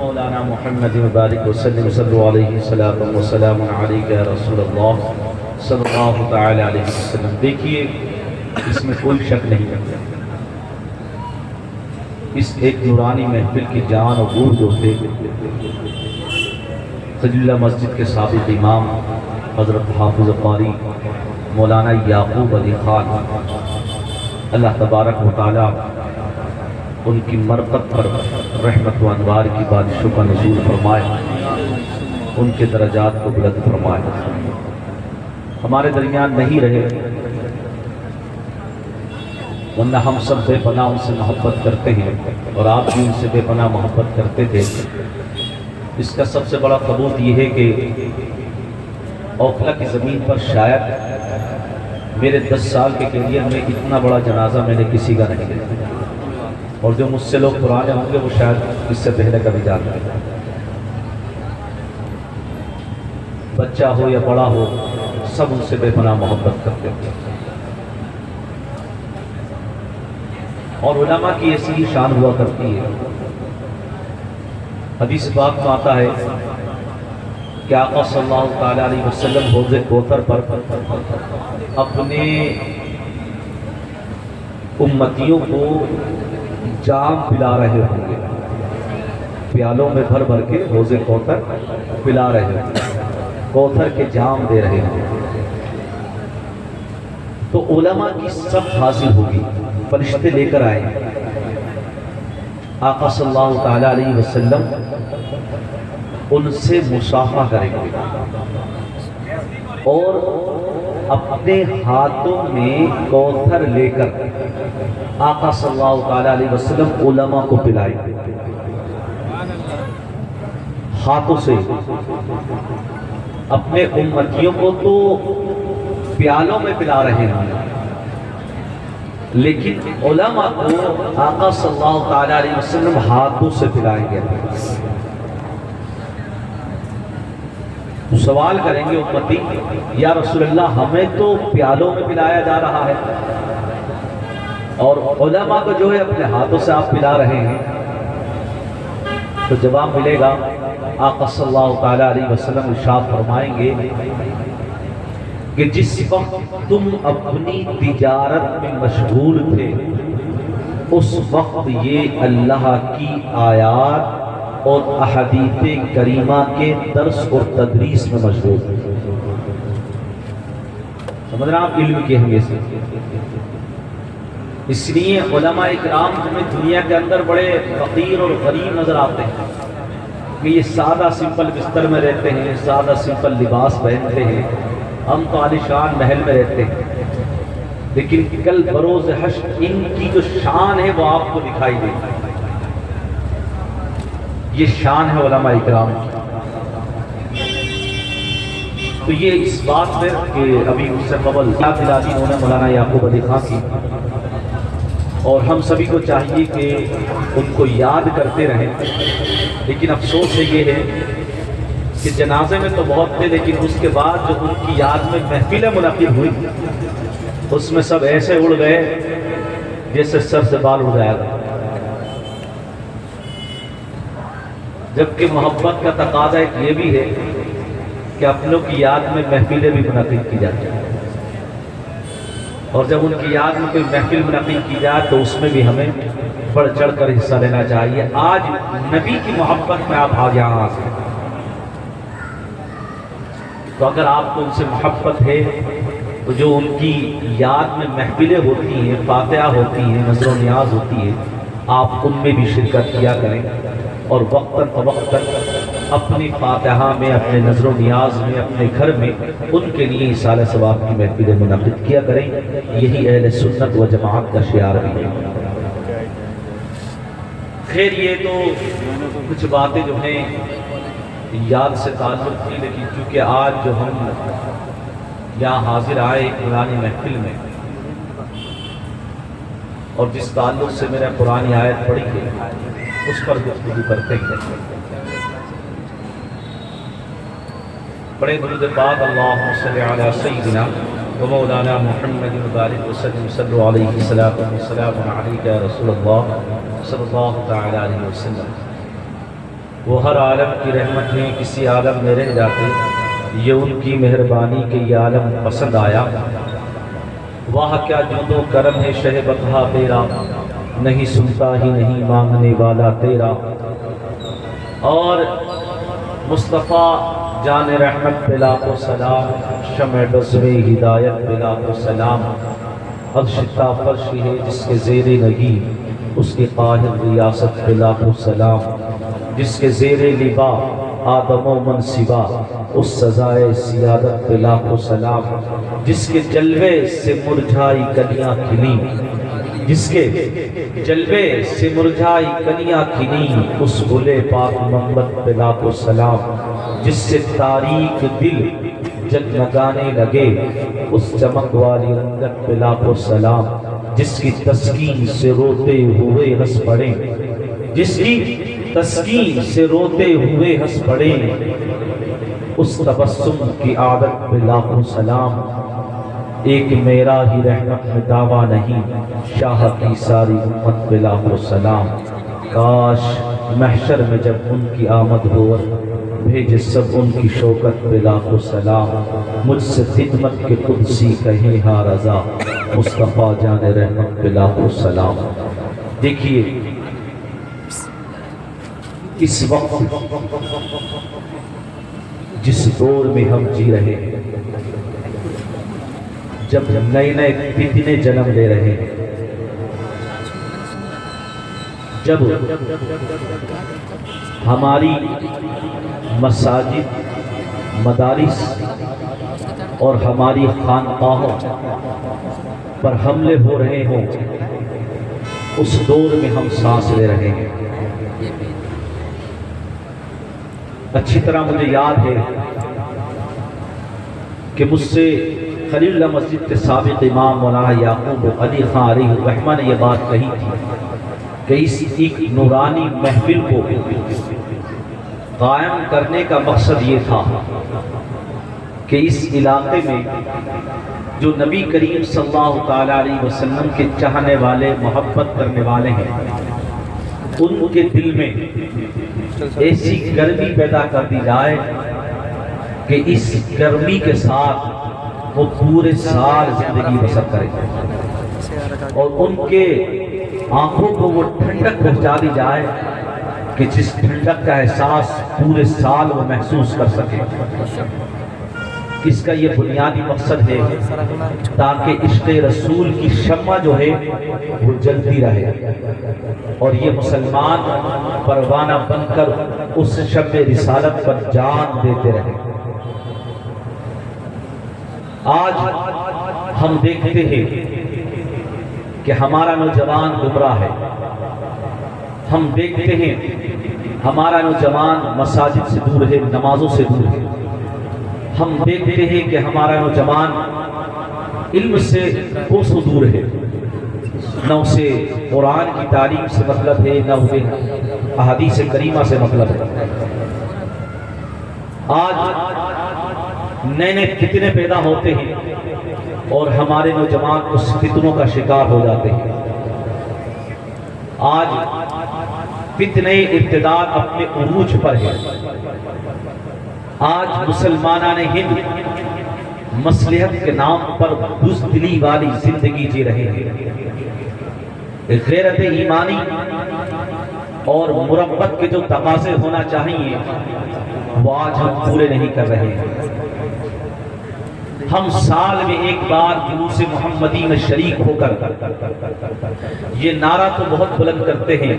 مولانا محمد مبارک وسلم صلی علیہ وسلم علیک یا رسول اللہ صلی اللہ تعالی علیہ وسلم۔ دیکھیے اس میں کوئی شک نہیں ہے، اس ایک نورانی محفل کی جان و گور جو تھے خلیل اللہ مسجد کے سابق امام حضرت حافظ قاری مولانا یعقوب علی خان، اللہ تبارک و تعالی ان کی مرقد پر رحمت و انوار کی بارشوں کا نزول فرمائے، ان کے درجات کو بلند فرمائے۔ ہمارے درمیان نہیں رہے ورنہ ہم سب بے پناہ ان سے محبت کرتے ہیں اور آپ بھی ان سے بے پناہ محبت کرتے تھے۔ اس کا سب سے بڑا ثبوت یہ ہے کہ اوکھلا کی زمین پر شاید میرے 10 سال کے کیریئر میں اتنا بڑا جنازہ میں نے کسی کا نہیں دیکھا، اور جو مجھ سے لوگ پرانے ہوں گے وہ شاید اس سے پہلے کبھی جانتے ہیں۔ بچہ ہو یا بڑا ہو سب ان سے بے پناہ محبت کرتے ہیں، اور علماء کی ایسی ہی شان ہوا کرتی ہے۔ حدیث پاک میں آتا ہے کہ آقا صلی اللہ تعالی علیہ وسلم حوض کوثر پر اپنے امتیوں کو جام پلا رہے ہوں گے، پیالوں میں بھر بھر کے حوض کوثر پلا رہے ہوں گے، کوثر کے جام دے رہے ہوں گے، تو علماء کی سب حاصل ہوگی، فرشتے لے کر آئیں، آقا صلی اللہ تعالی علیہ وسلم ان سے مصافحہ کریں گے اور اپنے ہاتھوں میں کوثر لے کر آقا صلی اللہ تعالی علیہ وسلم علماء کو پلائیں گے، ہاتھوں سے۔ اپنے امتیوں کو تو پیالوں میں پلا رہے ہیں، لیکن علماء کو آقا صلی اللہ تعالی علیہ وسلم ہاتھوں سے پلائیں گے۔ سوال کریں گے امتی، یا رسول اللہ ہمیں تو پیالوں میں پلایا جا رہا ہے اور علماء کو جو ہے اپنے ہاتھوں سے آپ پلا رہے ہیں، تو جواب ملے گا آقا صلی اللہ تعالی علیہ وسلم ارشاد فرمائیں گے کہ جس وقت تم اپنی تجارت میں مشغول تھے اس وقت یہ اللہ کی آیات اور احادیث کریمہ کے درس اور تدریس میں مشغول تھے۔ سمجھ رہے ہیں آپ علم کی اہمیت سے؟ اس لیے علماء اکرام ہمیں دنیا کے اندر بڑے فقیر اور غریب نظر آتے ہیں کہ یہ سادہ سمپل بستر میں رہتے ہیں، سادہ سمپل لباس پہنتے ہیں، ہم تو عالیشان محل میں رہتے ہیں، لیکن کل بروز حشر ان کی جو شان ہے وہ آپ کو دکھائی دے گی۔ یہ شان ہے علماء اکرام کی۔ تو یہ اس بات میں کہ ابھی اس سے قبل یاد دلا دی انہوں نے مولانا یعقوب علی خان کی، اور ہم سبھی کو چاہیے کہ ان کو یاد کرتے رہیں، لیکن افسوس یہ ہے کہ جنازے میں تو بہت تھے، لیکن اس کے بعد جو ان کی یاد میں محفلیں منعقد ہوئی اس میں سب ایسے اڑ گئے جیسے سر سے بال اڑ جائے گا، جبکہ محبت کا تقاضا ایک یہ بھی ہے کہ اپنوں کی یاد میں محفلیں بھی منعقد کی جاتی ہیں، اور جب ان کی یاد میں کوئی محفل منعقد کی جائے تو اس میں بھی ہمیں بڑھ چڑھ کر حصہ لینا چاہیے۔ آج نبی کی محبت میں آپ آج یہاں سے، تو اگر آپ کو ان سے محبت ہے تو جو ان کی یاد میں محفلیں ہوتی ہیں، فاتحہ ہوتی ہیں، نظر و نیاز ہوتی ہے، آپ ان میں بھی شرکت کیا کریں، اور وقتاً فوقتاً اپنی فاتحہ میں، اپنے نظر و نیاز میں، اپنے گھر میں ان کے لیے ایصال ثواب کی محفلیں منعقد کیا کریں۔ یہی اہل سنت و جماعت کا شعار بھی ہے۔ خیر یہ تو کچھ باتیں جو ہیں یاد سے تعلق تھی، لیکن چونکہ آج جو ہم یہاں حاضر آئے ایک قرآنی محفل میں، اور جس تعلق سے میں نے قرآنی آیت پڑھی ہے اس پر گفتگو کرتے ہیں، بڑے درود پاک اللہم صلی علی سیدنا و مولانا محمد مبارک وسلم صلی علیہ وسلم علیک یا رسول اللہ صلی اللہ تعالی علیہ وسلم۔ وہ ہر عالم کی رحمت میں کسی عالم میں رہ جاتے، یہ ان کی مہربانی کہ یہ عالم پسند آیا۔ واہ کیا جود و کرم ہے شہ بطحا تیرا، نہیں سنتا ہی نہیں مانگنے والا تیرا۔ اور مصطفیٰ جان رحمت پہ لاکھوں سلام، شمع بزم ہدایت پہ لاکھوں سلام۔ عرش تا فرش ہے جس کے زیر نگی، اس کے قاہر ریاست پہ لاکھوں سلام۔ جس کے زیر لبا آدم و منصبا، اس سزائے سیادت پہ لاکھوں سلام۔ جس کے جلوے سے مرجھائی کلیاں کھلی، جس کے جلوے سے مرجھائی کلیاں کھلی، اس گلے پاک محمد پہ لاکھوں سلام۔ جس سے تاریک دل جگمگانے لگے، اس چمک والی رنگت پہ لاکھوں سلام۔ جس کی تسکین سے روتے ہوئے ہنس پڑے، جس کی تسکین سے روتے ہوئے ہنس پڑے، اس تبسم کی عادت پہ لاکھوں سلام۔ ایک میرا ہی رحمت میں دعویٰ نہیں، شاہ کی ساری امت پہ لاکھوں سلام۔ کاش محشر میں جب ان کی آمد ہو، بھیجے سب ان کی شوکت پہ لاکھوں سلام۔ مجھ سے خدمت کے قدسی کہیں ہاں رضا، مصطفیٰ جان رحمت پہ لاکھوں سلام۔ دیکھیے اس وقت جس دور میں ہم جی رہے ہیں، جب نئے نئے فتنے جنم لے رہے ہیں، جب ہماری مساجد، مدارس اور ہماری خانقاہوں پر حملے ہو رہے ہوں، اس دور میں ہم سانس لے رہے ہیں۔ اچھی طرح مجھے یاد ہے کہ مجھ سے خلیل اللہ مسجد کے سابق امام مولانا یعقوب علی خان علیہ الرحمہ نے یہ بات کہی تھی کہ اس ایک نورانی محفل کو قائم کرنے کا مقصد یہ تھا کہ اس علاقے میں جو نبی کریم صلی اللہ تعالیٰ علیہ وسلم کے چاہنے والے، محبت کرنے والے ہیں، ان کے دل میں ایسی گرمی پیدا کر دی جائے کہ اس گرمی کے ساتھ وہ پورے سال زندگی بسر کریں، اور ان کے آنکھوں کو وہ ٹھنڈک پہنچا دی جائے کہ جس ٹھنڈک کا احساس پورے سال وہ محسوس کر سکے۔ اس کا یہ بنیادی مقصد ہے تاکہ عشق رسول کی شمع جو ہے وہ جلتی رہے، اور یہ مسلمان پروانہ بن کر اس شمع رسالت پر جان دیتے رہے۔ آج ہم دیکھتے ہیں کہ ہمارا نوجوان گمراہ ہے، ہم دیکھتے ہیں ہمارا نوجوان مساجد سے دور ہے، نمازوں سے دور ہے، ہم دیکھتے ہیں کہ ہمارا نوجوان علم سے کوسوں دور ہے، نہ اسے قرآن کی تعلیم سے مطلب ہے، نہ اسے احادیث کریمہ سے مطلب ہے۔ آج نئے نئے فتنے پیدا ہوتے ہیں اور ہمارے نوجوان اس فتنوں کا شکار ہو جاتے ہیں۔ آج فتنے ارتداد اپنے عروج پر ہے۔ آج مسلمانان ہند مصلحت کے نام پر بزدلی والی زندگی جی رہے ہیں۔ غیرت ایمانی اور مربت کے جو تقاضے ہونا چاہیے وہ آج ہم پورے نہیں کر رہے ہیں۔ ہم سال میں ایک بار جلوس محمدی میں شریک ہو کر یہ نعرہ تو بہت بلند کرتے ہیں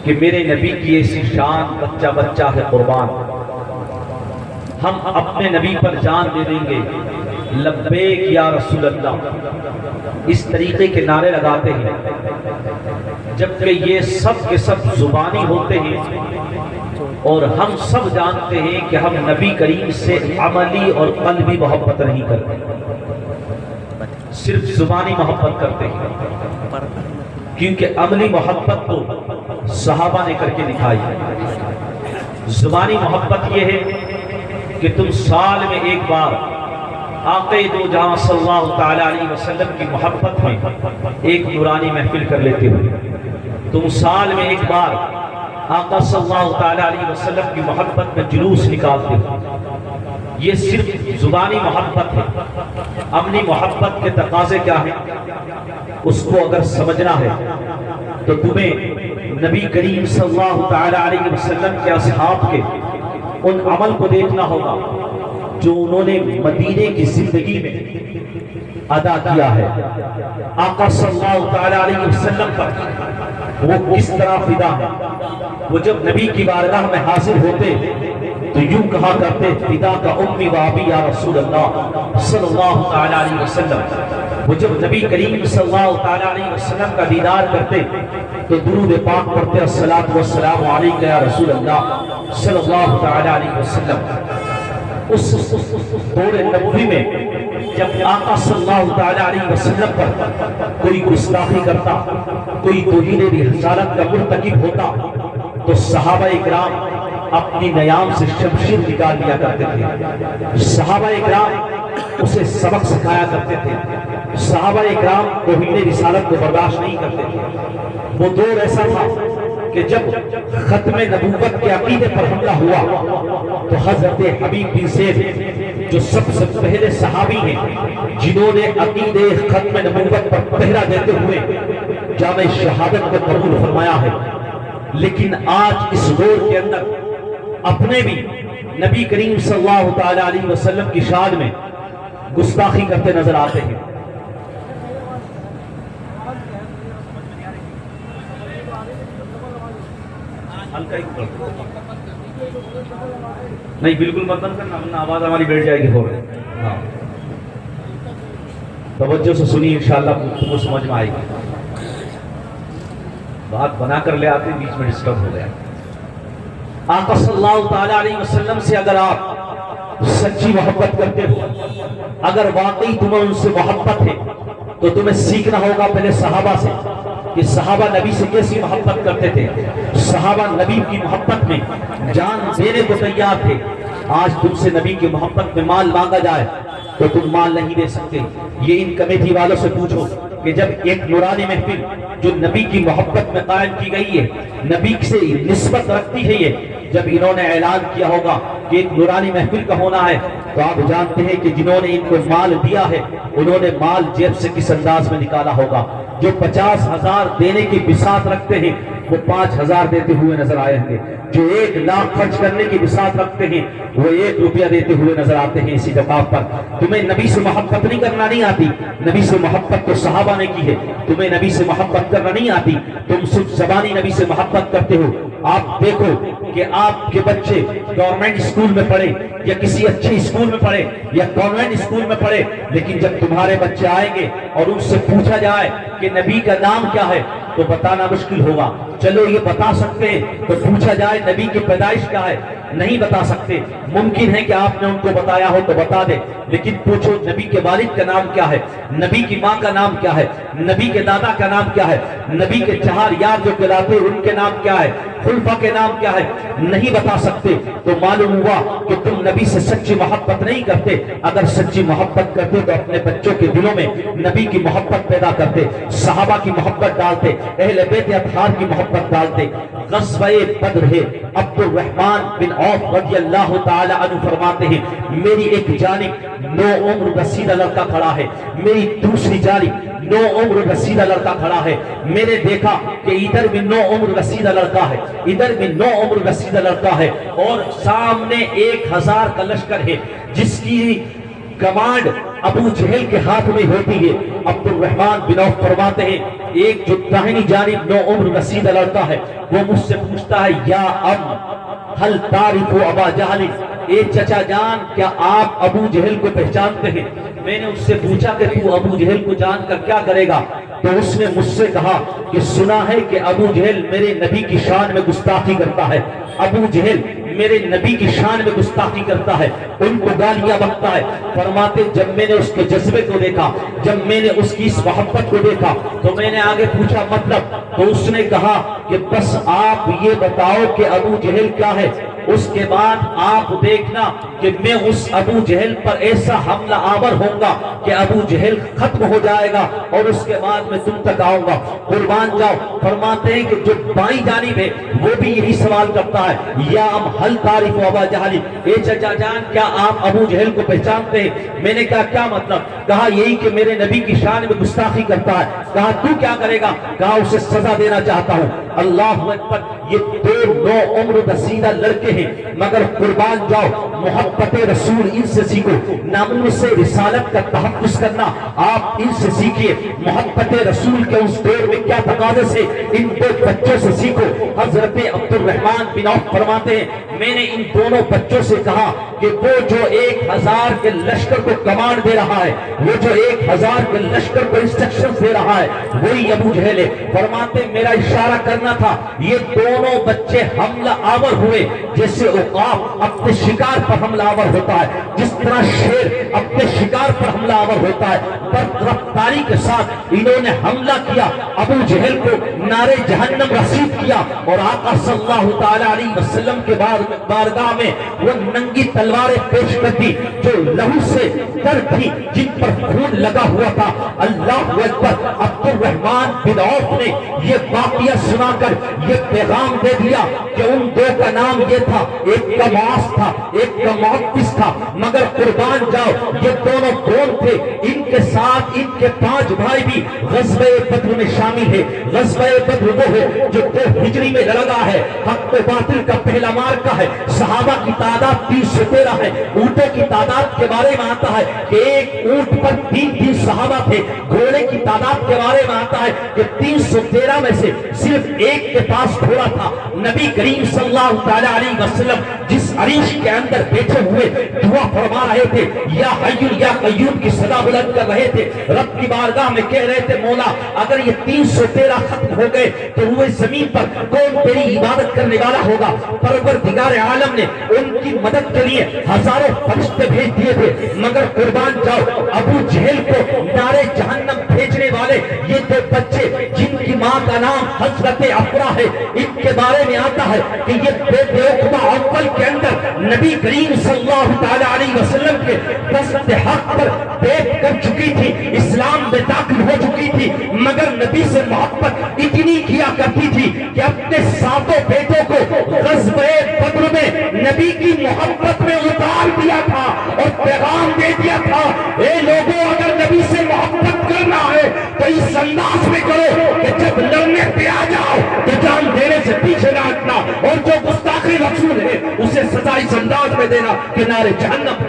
کہ میرے نبی کی ایسی شان، بچہ بچہ ہے قربان، ہم اپنے نبی پر جان دے دیں گے، لبیک یا رسول اللہ، اس طریقے کے نعرے لگاتے ہیں، جبکہ یہ سب کے سب زبانی ہوتے ہیں، اور ہم سب جانتے ہیں کہ ہم نبی کریم سے عملی اور قلبی محبت نہیں کرتے، صرف زبانی محبت کرتے ہیں، کیونکہ عملی محبت تو صحابہ نے کر کے دکھائی ہے۔ زبانی محبت یہ ہے کہ تم سال میں ایک بار آقا دو جہاں صلی اللہ تعالیٰ علیہ وسلم کی محبت میں ایک نورانی محفل کر لیتے ہو، تم سال میں ایک بار آقا صلی اللہ تعالیٰ علیہ وسلم کی محبت میں جلوس نکالتے ہو، یہ صرف زبانی محبت ہے۔ عملی محبت کے تقاضے کیا ہیں، اس کو اگر سمجھنا ہے تو تمہیں نبی کریم صلی اللہ تعالیٰ علیہ وسلم کے اصحاب کے ان عمل کو دیکھنا ہوگا جو انہوں نے مدینے کی زندگی میں ادا کیا ہے۔ آقا صلی اللہ تعالیٰ علیہ وسلم پر وہ کس طرح فدا ہے۔ وہ جب نبی کی بارگاہ میں حاضر ہوتے تو یوں کہا کرتے، فدا کا امی و ابی یا رسول اللہ صلی اللہ تعالیٰ علیہ وسلم۔ وہ جب نبی کریم صلی اللہ تعالیٰ علیہ وسلم کا دیدار کرتے تو درود پاک پڑھتے، الصلاۃ والسلام علیک یا رسول اللہ صلی اللہ تعالیٰ علیہ وسلم۔ اس دور نبوی میں جب آقا صلی اللہ تعالیٰ علیہ وسلم پر کوئی گستاخی کرتا، کوئی توہین رسالت کا مرتکب ہوتا تو صحابہ اکرام اپنی نیام سے شمشیر نکال لیا کرتے تھے۔ صحابہ اکرام اسے سبق سکھایا کرتے تھے۔ صحابہ اکرام توہین رسالت کو برداشت نہیں کرتے تھے۔ وہ دور ایسا تھا کہ جب ختم نبوت کے عقیدے پر حملہ ہوا تو حضرت حبیب بن زید جو سب سے پہلے صحابی ہیں جنہوں نے عقیدے ختم نبوت پر پہرا دیتے ہوئے جامع شہادت کو قبول فرمایا ہے، لیکن آج اس دور کے اندر اپنے بھی نبی کریم صلی اللہ تعالیٰ علیہ وسلم کی شان میں گستاخی کرتے نظر آتے ہیں۔ نہیں بالکل مت بند کرنا ورنہ آواز ہماری بیٹھ جائے گی۔ ہاں توجہ سے سنی، انشاءاللہ تم کو سمجھ میں آئے گی۔ بات بنا کر لے آتے بیچ میں ڈسٹرب ہو گیا۔ آقا صلی اللہ تعالیٰ علیہ وسلم سے اگر آپ سچی محبت کرتے ہو، اگر واقعی تمہیں ان سے محبت ہے تو تمہیں سیکھنا ہوگا پہلے صحابہ سے کہ صحابہ نبی سے کیسی محبت کرتے تھے۔ صحابہ نبی کی محبت میں جان دینے کو تیار تھے۔ آج تم سے نبی کی محبت میں مال مانگا جائے تو تم مال نہیں دے سکتے۔ یہ ان کمیٹی والوں سے پوچھو کہ جب ایک نورانی محفل جو نبی کی محبت میں قائم کی گئی ہے، نبی سے نسبت رکھتی ہے، یہ جب انہوں نے اعلان کیا ہوگا کہ ایک نورانی محفل کا ہونا ہے تو آپ جانتے ہیں کہ جنہوں نے ان کو مال دیا ہے انہوں نے مال جیب سے کس انداز میں نکالا ہوگا۔ جو 50,000 دینے کی بساط رکھتے ہیں وہ 5,000 دیتے ہوئے نظر آئے ہوں گے۔ جو 1 لاکھ خرچ کرنے کی بساط رکھتے ہیں وہ 1 روپیہ دیتے ہوئے نظر آتے ہیں اسی جگہ پر۔ تمہیں نبی سے محبت نہیں کرنا نہیں آتی، نبی سے محبت تو صحابہ نے کی ہے۔ تمہیں نبی سے محبت کرنا نہیں آتی، تم صرف زبانی نبی سے محبت کرتے ہو۔ آپ دیکھو کہ آپ کے بچے گورنمنٹ اسکول میں پڑھے یا کسی اچھے اسکول میں پڑھے یا کانوینٹ اسکول میں پڑھے، لیکن جب تمہارے بچے آئیں گے اور ان سے پوچھا جائے کہ نبی کا نام کیا ہے تو بتانا مشکل ہوگا۔ چلو یہ بتا سکتے ہیں تو پوچھا جائے نبی کی پیدائش کیا ہے، نہیں بتا سکتے۔ ممکن ہے کہ آپ نے ان کو بتایا ہو تو بتا دے، لیکن پوچھو نبی کے والد کا نام کیا ہے، نبی کی ماں کا نام کیا ہے، نبی کے دادا کا نام کیا ہے، نبی کے 4 یار جو کہلاتے ان کے نام کیا ہے، خلفاء کے نام کیا ہے، نہیں بتا سکتے تو معلوم ہوا کہ تم نبی سے سچی محبت نہیں کرتے۔ اگر سچی محبت کرتے تو اپنے بچوں کے دلوں میں نبی کی محبت پیدا کرتے، صحابہ کی محبت ڈالتے، اہل بیت اطہار کی محبت ڈالتے۔ غزوہ بدر ہے، عبد الرحمن بن عوف رضی اللہ تعالی عنہ فرماتے ہیں میری ایک جانب 9 عمر رسیدہ لڑکا کھڑا ہے، میری دوسری جانب 9 عمر رسیدہ لڑکا کھڑا ہے۔ میں نے دیکھا کہ ادھر بھی 9 عمر رسیدہ لڑکا ہے، ادھر بھی 9 عمر رسیدہ لڑکا ہے، اور سامنے 1000 کا لشکر ہے جس کی کمانڈ ابو جہل کے ہاتھ میں ہوتی ہے۔ عبد الرحمن بن عوف فرماتے ہیں ایک جو داہنی جانب 9 عمر رسیدہ لڑکا ہے وہ مجھ سے پوچھتا ہے یا حل تعرف ابا جہل، اے چچا جان کیا آپ ابو جہل کو پہچانتے ہیں؟ میں نے اس سے پوچھا کہ تو ابو جہل کو جان کر کیا کرے گا؟ تو اس نے مجھ سے کہا کہ سنا ہے کہ ابو جہل میرے نبی کی شان میں گستاخی کرتا ہے، ابو جہل میرے نبی کی شان میں گستاخی کرتا ہے، ان کو گالیاں بکتا ہے۔ فرماتے جب میں نے اس کے جذبے کو دیکھا، جب میں نے اس کی اس محبت کو دیکھا تو میں نے آگے پوچھا مطلب، تو اس نے کہا کہ بس آپ یہ بتاؤ کہ ابو جہل کیا ہے، اس کے بعد آپ دیکھنا کہ میں اس ابو جہل پر ایسا حملہ آور ہوں گا کہ ابو جہل ختم ہو جائے گا اور اس کے بعد میں تم تک آؤں گا۔ قربان جاؤ، فرماتے ہیں کہ جو بائیں جانب ہے وہ بھی یہی سوال کرتا ہے، یا ام حل تعریف ابا جہل، اے چچا جان کیا آپ ابو جہل کو پہچانتے ہیں؟ میں نے کہا کیا مطلب؟ کہا یہی کہ میرے نبی کی شان میں گستاخی کرتا ہے۔ کہا تو کیا کرے گا؟ کہا اسے سزا دینا چاہتا ہوں۔ اللہ اکبر، یہ دو نو عمر رسیدہ لڑکے ہیں، مگر قربان جاؤ محبت رسول ان سے سیکھو، ناموس سے رسالت کا تحفظ کرنا آپ ان سے سیکھیے۔ محبت رسول کے اس دور میں کیا تقاضے سے ان دو بچوں سے سیکھو۔ حضرت عبد الرحمن بن عوف فرماتے ہیں میں نے ان دونوں بچوں سے کہا کہ وہ جو 1000 کے لشکر کو کمانڈ دے رہا ہے، وہ جو 1000 کے لشکر کو انسٹرکشن دے رہا ہے، وہی ابو جہل ہے۔ فرماتے میرا اشارہ کرنا تھا، یہ دونوں بچے حملہ آور ہوئے جیسے عقاب اپنے شکار پر حملہ آور ہوتا ہے، جس طرح شیر اپنے شکار پر حملہ آور ہوتا ہے۔ برق رفتاری کے ساتھ انہوں نے حملہ کیا، ابو جہل کو نارے جہنم رسید کیا، اور آقا صلی اللہ تعالی علیہ وسلم کے بارگاہ میں وہ ننگی تلواریں پیش کر دی جو لہو سے تر تھی، جن پر خون لگا ہوا تھا۔ اللہ اکبر، عبد الرحمن بن عوف نے یہ واقعہ سنا کر یہ پیغام دے دیا کہ ان دو کا نام یہ تھا، ایک کا معاص تھا، ایک کا معتز تھا، مگر قربان جاؤ یہ دونوں کون تھے؟ ان کے ساتھ ان کے 5 بھائی بھی غزوہ بدر میں شامل ہے۔ غزوہ بدر وہ ہے جو 2 ہجری میں لڑا ہے، حق و باطل کا پہلا مارکہ ہے۔ صحابہ کی تعداد 313 ہے۔ اونٹوں کی تعداد کے بارے میں آتا ہے کہ ایک اونٹ پر 3 صحابہ تھے۔ گھوڑے کی تعداد کے بارے میں آتا ہے کہ 313 میں سے صرف ایک کے پاس گھوڑا تھا۔ نبی کریم صلی اللہ تعالی علیہ وسلم جس عریش کے اندر بیٹھے ہوئے دعا فرما رہے تھے، یا حی یا قیوم کی صدا بلند کر رہے تھے، رب کی بارگاہ میں کہہ رہے تھے مولا اگر یہ 313 ختم ہو گئے تو ہوئے زمین پر کون تیری عبادت کرنے والا ہوگا؟ پروردگار عالم نے ان کی مدد کے لیے ہزاروں فرشتے بھیج دیے تھے، مگر قربان جاؤ ابو جہل کو نارے جہنم بھیجنے والے یہ 2 بچے جن کی ماں کا نام حضرت افرا ہے، ان کے بارے میں آتا ہے کہ یہ بے عقبہ اول کے اندر نبی کریم صلی اللہ تعالی علیہ وسلم کے دست حق پر بیٹھ کر چکی تھی، اسلام میں داخل ہو چکی تھی، مگر نبی سے محبت اتنی کیا کرتی تھی کہ اپنے 7 بیٹوں کو غزوہ بدر میں نبی کی محبت میں اتار دیا تھا اور پیغام دے دیا تھا اے لوگوں اگر نبی سے محبت کرنا ہے تو اس انداز میں کرو کہ جب لڑنے پہ آ جاؤ تو جان دینے سے پیچھے نہ ہٹنا، اور جو گستاخی رسول ہے اسے سزا اس انداز میں دینا کہ نارے جہنم۔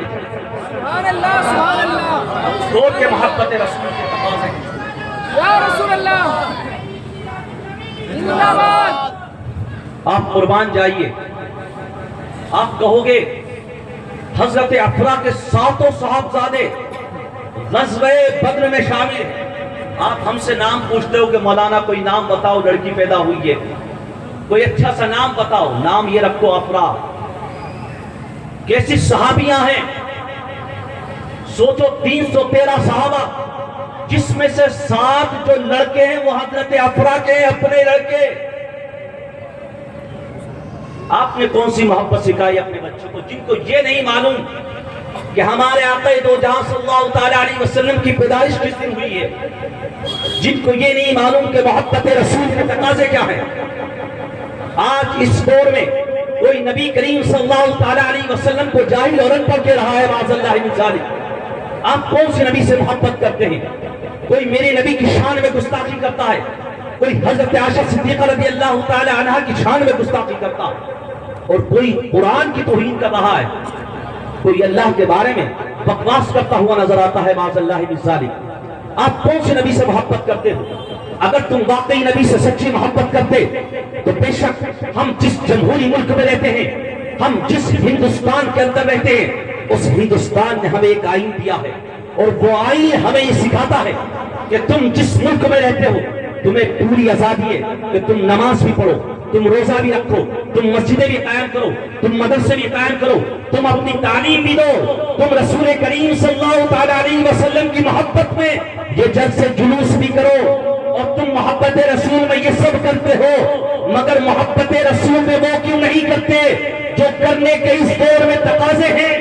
سبحان اللہ، سبحان اللہ، سوچ کے محبت رسول کے تقاضے یا رسول اللہ زندہ باد۔ آپ قربان جائیے، آپ کہو گے حضرت افرا کے 7 صاحبزادے غزوہ بدر میں شامل ہیں۔ آپ ہم سے نام پوچھتے ہو کہ مولانا کوئی نام بتاؤ، لڑکی پیدا ہوئی ہے، کوئی اچھا سا نام بتاؤ، نام یہ رکھو افرا۔ کیسی صحابیاں ہیں، سوچو 313 صحابہ، جس میں سے 7 جو لڑکے ہیں وہ حضرت افرا کے اپنے لڑکے۔ آپ نے کون سی محبت سکھائی اپنے بچوں کو، جن کو یہ نہیں معلوم کہ ہمارے آقا دو جہاں صلی اللہ تعالی علیہ وسلم کی پیدائش کس دن ہوئی ہے، جن کو یہ نہیں معلوم کہ محبت رسول کے تقاضے کیا ہیں۔ آج اس دور میں کوئی نبی کریم صلی اللہ تعالی علیہ وسلم کو جاہل اور ان پر کہہ رہا ہے معاذ اللہ من ذالک۔ آپ کون سے نبی سے محبت کرتے ہیں؟ کوئی میرے نبی کی شان میں گستاخی کرتا ہے، کوئی حضرت عائشہ صدیقہ رضی اللہ تعالی عنہ کی شان میں گستاخی کرتا ہے، اور کوئی قرآن کی توہین کر رہا ہے، کوئی اللہ کے بارے میں بکواس کرتا ہوا نظر آتا ہے معاذ اللہ من ذالک۔ آپ کون سے نبی سے محبت کرتے ہو؟ اگر تم واقعی نبی سے سچی محبت کرتے تو بے شک ہم جس جمہوری ملک میں رہتے ہیں، ہم جس ہندوستان کے اندر رہتے ہیں، اس ہندوستان نے ہمیں ایک آئین دیا ہے، اور وہ آئین ہمیں یہ سکھاتا ہے کہ تم جس ملک میں رہتے ہو تمہیں پوری آزادی ہے کہ تم نماز بھی پڑھو، تم روزہ بھی رکھو، تم مسجدیں بھی قائم کرو، تم مدرسے بھی قائم کرو، تم اپنی تعلیم بھی دو، تم رسول کریم صلی اللہ تعالی علیہ وسلم کی محبت میں یہ جلسے جلوس بھی کرو، اور تم محبت رسول میں یہ سب کرتے ہو، مگر محبت رسول میں وہ کیوں نہیں کرتے جو کرنے کے اس دور میں تقاضے ہیں؟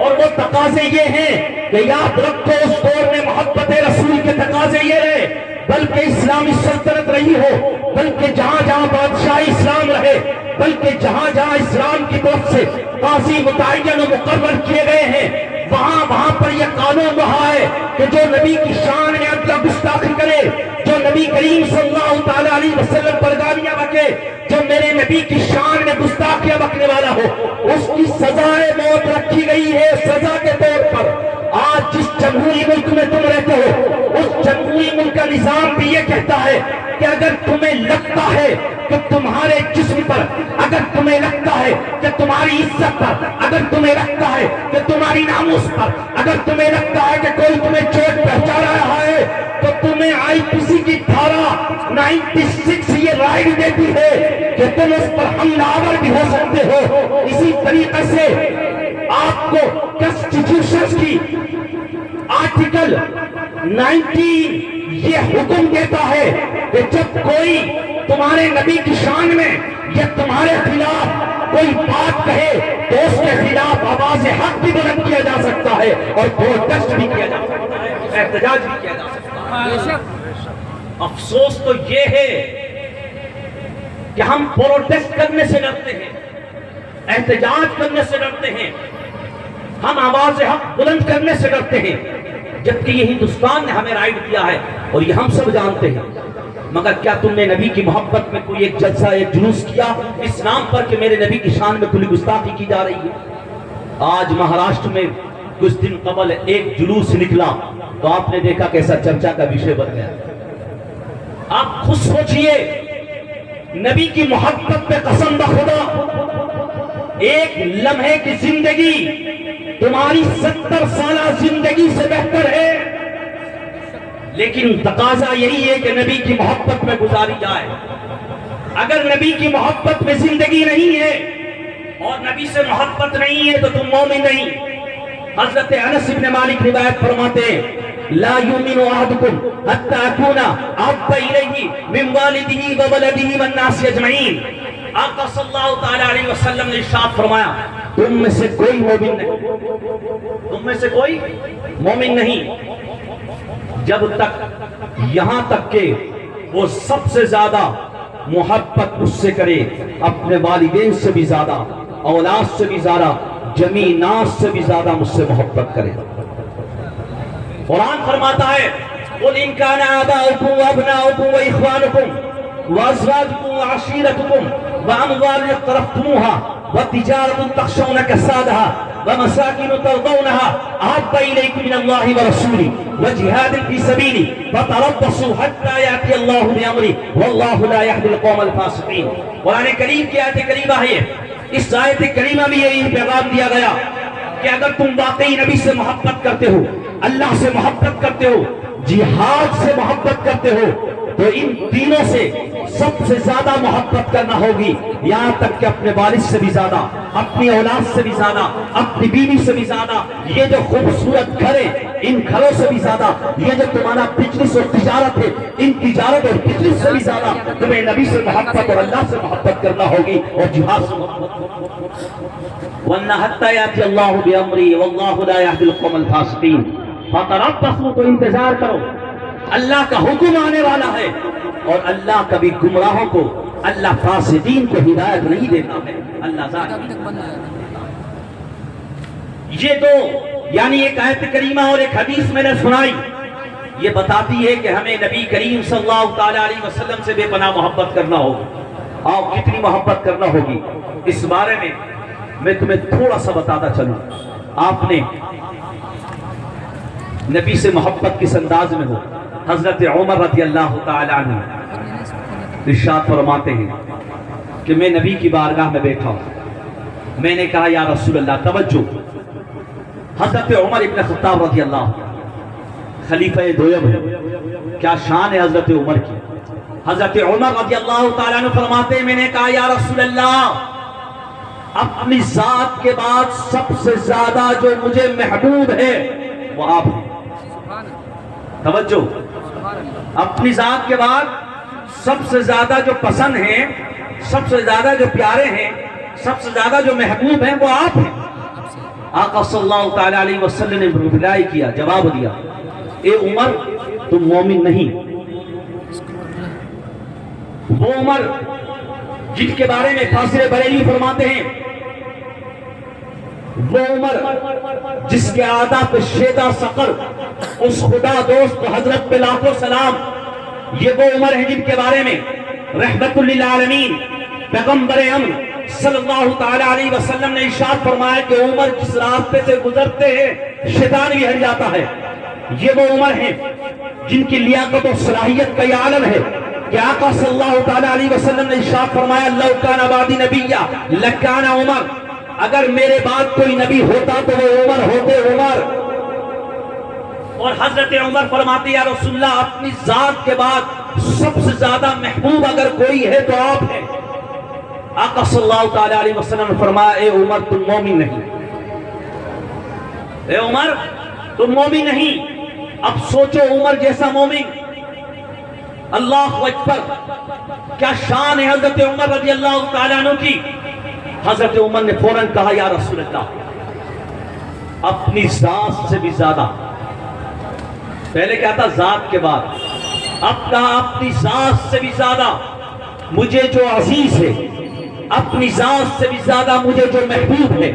اور وہ تقاضے یہ ہیں کہ یاد رکھو اس دور میں محبت رسول کے تقاضے یہ رہے، بلکہ اسلامی سلطنت رہی ہو، بلکہ جہاں جہاں بادشاہ اسلام رہے، بلکہ جہاں جہاں اسلام کی طرف سے قاضی متعین و مقرر کیے گئے ہیں، وہاں پر یہ قانون رہا ہے کہ جو نبی کی شان میں اندر گستاخی کرے، جو نبی کریم صلی اللہ تعالی علیہ وسلم پر گالیاں بکے، جو میرے نبی کی شان میں گستاخیاں بکنے والا ہو، اس کی سزائے موت رکھی گئی ہے سزا کے طور پر۔ آج جس جمہوری ملک میں تم رہتے ہو، اس جمہوری ملک کا نظام بھی یہ کہتا ہے کہ اگر تمہیں لگتا ہے کہ تمہارے جسم پر، اگر تمہیں لگتا ہے کہ تمہاری عزت پر، اگر تمہیں لگتا ہے کہ تمہاری ناموس پر، اگر تمہیں لگتا ہے کہ کوئی تمہیں چوٹ پہنچا رہا ہے، تو تمہیں آئی پی سی کی دھارا 96 یہ رائٹ دیتی ہے کہ تم اس پر حملہ آور بھی ہو سکتے ہو۔ اسی طریقے سے آپ کو کانسٹیٹیوشن کی آرٹیکل 19 یہ حکم دیتا ہے کہ جب کوئی تمہارے نبی کی شان میں یا تمہارے خلاف کوئی بات کہے تو اس کے خلاف آواز حق بھی بلند کیا جا سکتا ہے اور پروٹیسٹ بھی کیا جا سکتا ہے، احتجاج بھی کیا جا سکتا ہے۔ افسوس تو یہ ہے کہ ہم پروٹیسٹ کرنے سے ڈرتے ہیں، احتجاج کرنے سے ڈرتے ہیں، ہم آواز حق بلند کرنے سے ڈرتے ہیں، جبکہ یہ ہندوستان نے ہمیں رائٹ دیا ہے اور یہ ہم سب جانتے ہیں۔ مگر کیا تم نے نبی کی محبت میں کوئی ایک جلسہ، ایک جلوس کیا اس نام پر کہ میرے نبی کی شان میں کھلی گستاخی کی جا رہی ہے؟ آج مہاراشٹر میں کچھ دن قبل ایک جلوس نکلا تو آپ نے دیکھا کیسا چرچا کا وشے بن گیا۔ آپ خود سوچئے، نبی کی محبت پہ قسم بخدا ایک لمحے کی زندگی تمہاری 70 سالہ زندگی سے بہتر ہے، لیکن تقاضا یہی ہے کہ نبی کی محبت میں گزاری جائے۔ اگر نبی کی محبت میں زندگی نہیں ہے اور نبی سے محبت نہیں ہے تو تم مومن نہیں۔ حضرت انس بن مالک روایت فرماتے ہیں، لا یؤمن احدکم حتی اکون احب الیہ من والدہ وولدہ والناس اجمعین۔ آقا صلی اللہ تعالی علیہ وسلم نے ارشاد فرمایا، تم میں سے کوئی مومن نہیں، تم میں سے کوئی مومن نہیں جب تک یہاں تک کہ وہ سب سے زیادہ محبت مجھ سے کرے، اپنے والدین سے بھی زیادہ، اولاد سے بھی زیادہ، جمیع ناس سے بھی زیادہ مجھ سے محبت کرے۔ قرآن فرماتا ہے، قُلْ إِنْ كَانَ آبَاؤُكُمْ وَأَبْنَاؤُكُمْ وَإِخْوَانُكُمْ وَأَزْوَاجُكُمْ وَعَشِيرَتُكُمْ وَأَمْوَالٌ اقْتَرَفْتُمُوهَا وَتِجَارَةٌ تَخْشَوْنَ كَسَادَهَا وَمَسَاكِنُ تَرْضَوْنَهَا أَحَبَّ إِلَيْكُم مِّنَ اللَّهِ وَرَسُولِهِ وَجِهَادٍ فِي سَبِيلِهِ فَتَرَبَّصُوا حَتَّىٰ يَأْتِيَ اللَّهُ بِأَمْرِهِ وَاللَّهُ لَا يَهْدِي الْقَوْمَ الْفَاسِقِينَ۔ قرآن کریم کی آیت کریمہ ہے، اس آیت کریمہ میں یہی پیغام دیا گیا کہ اگر تم واقعی نبی سے محبت کرتے ہو، اللہ سے محبت کرتے ہو، جہاد سے محبت کرتے ہو، تو ان تینوں سے سب سے زیادہ محبت کرنا ہوگی، یہاں تک کہ اپنے والد سے بھی زیادہ، اپنی اولاد سے بھی زیادہ، اپنی بیوی سے بھی زیادہ، یہ جو خوبصورت گھر ہے ان گھروں سے بھی زیادہ، یہ جو تمہارا بزنس اور تجارت ہے ان تجارت اور بزنس سے بھی زیادہ تمہیں نبی سے محبت اور اللہ سے محبت کرنا ہوگی اور جہاد سے محبت۔ وَأَنَّ حَتَّىٰ يَأْتِيَ اللَّهُ بِأَمْرِهِ وَاللَّهُ لَا يَهْدِي الْقَوْمَ الْفَاسِقِينَ۔ فَتَرَبَّصُوا، تو انتظار کرو، اللہ کا حکم آنے والا ہے اور اللہ کبھی گمراہوں کو، اللہ فاسدین کو ہدایت نہیں دیتا ہے، اللہ ظالم۔ یہ دو یعنی ایک آیت کریمہ اور ایک حدیث میں نے سنائی، یہ بتاتی ہے کہ ہمیں نبی کریم صلی اللہ تعالی علیہ وسلم سے بے پناہ محبت کرنا ہوگی، اور کتنی محبت کرنا ہوگی اس بارے میں تمہیں تھوڑا سا بتاتا چلوں۔ آپ نے نبی سے محبت کس انداز میں ہو؟ حضرت عمر رضی اللہ تعالی عنہ ارشاد فرماتے ہیں کہ میں نبی کی بارگاہ میں بیٹھا ہوں، میں نے کہا یا رسول اللہ، توجہ، حضرت عمر ابن خطاب رضی اللہ خلیفہ دویم ہے، کیا شان ہے حضرت عمر کی۔ حضرت عمر رضی اللہ تعالیٰ عنہ فرماتے ہیں، میں نے کہا یا رسول اللہ، اپنی ذات کے بعد سب سے زیادہ جو مجھے محبوب ہے وہ آپ ہیں۔ توجہ، اپنی ذات کے بعد سب سے زیادہ جو پسند ہیں، سب سے زیادہ جو پیارے ہیں، سب سے زیادہ جو محبوب ہیں وہ آپ ہیں۔ آقا صلی اللہ تعالی علیہ وسلم نے رپلائی کیا، جواب دیا، اے عمر تم مومن نہیں۔ وہ عمر جن کے بارے میں فاضل بریلوی فرماتے ہیں، وہ عمر جس کے عادہ پہ شیدہ سقر اس خدا دوست حضرت پہ لاکھوں سلام، یہ وہ عمر ہے جن کے بارے میں رحمت للعالمین پیغمبر امن صلی اللہ تعالی علیہ وسلم نے ارشاد فرمایا کہ عمر جس راستے سے گزرتے ہیں شیطان بھی ہٹ جاتا ہے۔ یہ وہ عمر ہیں جن کی لیاقت و صلاحیت کا یہ عالم ہے کہ آقا صلی اللہ تعالی علیہ وسلم نے ارشاد فرمایا لو کان بعدی نبیّا لکان عمر، اگر میرے بعد کوئی نبی ہوتا تو وہ عمر ہوتے عمر۔ اور حضرت عمر فرماتے یا رسول اللہ اپنی ذات کے بعد سب سے زیادہ محبوب اگر کوئی ہے تو آپ ہیں۔ آقا صلی اللہ تعالی علیہ وسلم نے فرمایا اے عمر تم مومن نہیں، اے عمر تم مومن نہیں۔ اب سوچو عمر جیسا مومن، اللہ اکبر، کیا شان ہے حضرت عمر رضی اللہ تعالی عنہ کی۔ حضرت عمر نے فوراً کہا یا رسول اللہ اپنی ذات سے بھی زیادہ، پہلے کیا تھا ذات کے بعد، اب کہا اپنی ذات سے بھی زیادہ مجھے جو عزیز ہے، اپنی ذات سے بھی زیادہ مجھے جو محبوب ہے،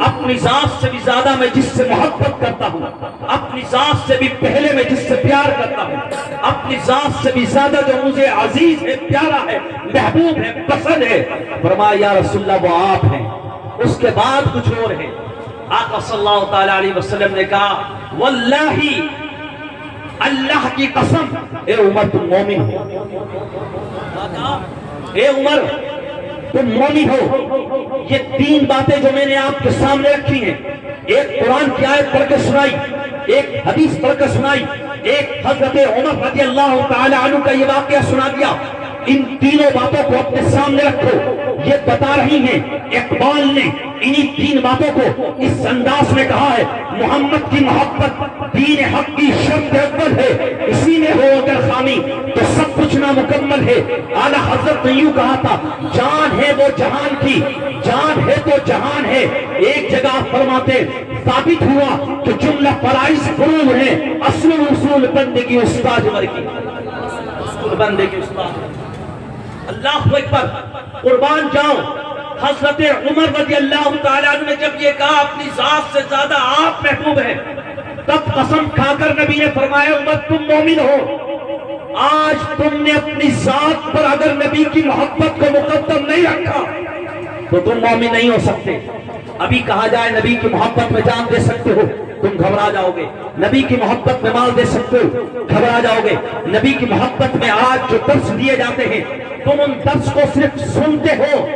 اپنی ذات سے بھی زیادہ میں جس سے محبت کرتا ہوں، اپنی ذات سے بھی پہلے میں جس سے پیار کرتا ہوں، اپنی ذات سے بھی زیادہ جو مجھے عزیز ہے، پیارا ہے، محبوب ہے، پسند ہے، فرمایا یا رسول اللہ وہ آپ ہیں۔ اس کے بعد کچھ اور ہے۔ آقا صلی اللہ تعالی علیہ وسلم نے کہا واللہ اللہ کی قسم اے عمر تم مومن ہو، اے عمر تم مومن ہو۔ یہ تین باتیں جو میں نے آپ کے سامنے رکھی ہیں، ایک قرآن کی آیت پڑھ کے سنائی، ایک حدیث پڑھ کے سنائی، ایک حضرت عمر رضی اللہ تعالی عنہ کا یہ واقعہ سنا دیا، ان تینوں باتوں کو اپنے سامنے رکھو۔ یہ بتا رہی ہیں اقبال نے انہی تین باتوں کو اس انداز میں کہا ہے محمد کی محبت دین حق کی شرط اول ہے، اسی میں ہو اگر خامی تو سب کچھ نامکمل ہے۔ اعلیٰ حضرت نے یوں کہا تھا جان ہے وہ جہان کی، جان ہے تو جہان ہے۔ ایک جگہ فرماتے ثابت ہوا کہ جملہ فرائض فروض ہیں، اصل اصول بندے کی استاد عمر کی، اصول بندے کی استاد۔ اللہ اکبر، قربان جاؤ۔ حضرت عمر رضی اللہ تعالیٰ عنہ نے جب یہ کہا اپنی ذات سے زیادہ آپ محبوب ہیں، تب قسم کھا کر نبی نے فرمایا عمر تم مومن ہو۔ آج تم نے اپنی ذات پر اگر نبی کی محبت کو مقدم نہیں رکھا تو تم مومن نہیں ہو سکتے۔ ابھی کہا جائے نبی کی محبت میں جان دے سکتے ہو، تم گھبرا جاؤ گے۔ نبی کی محبت میں مال دے سکتے ہو، گھبرا جاؤ گے۔ نبی کی محبت میں آج جو درس دیے جاتے ہیں تم ان درس کو صرف سنتے ہو،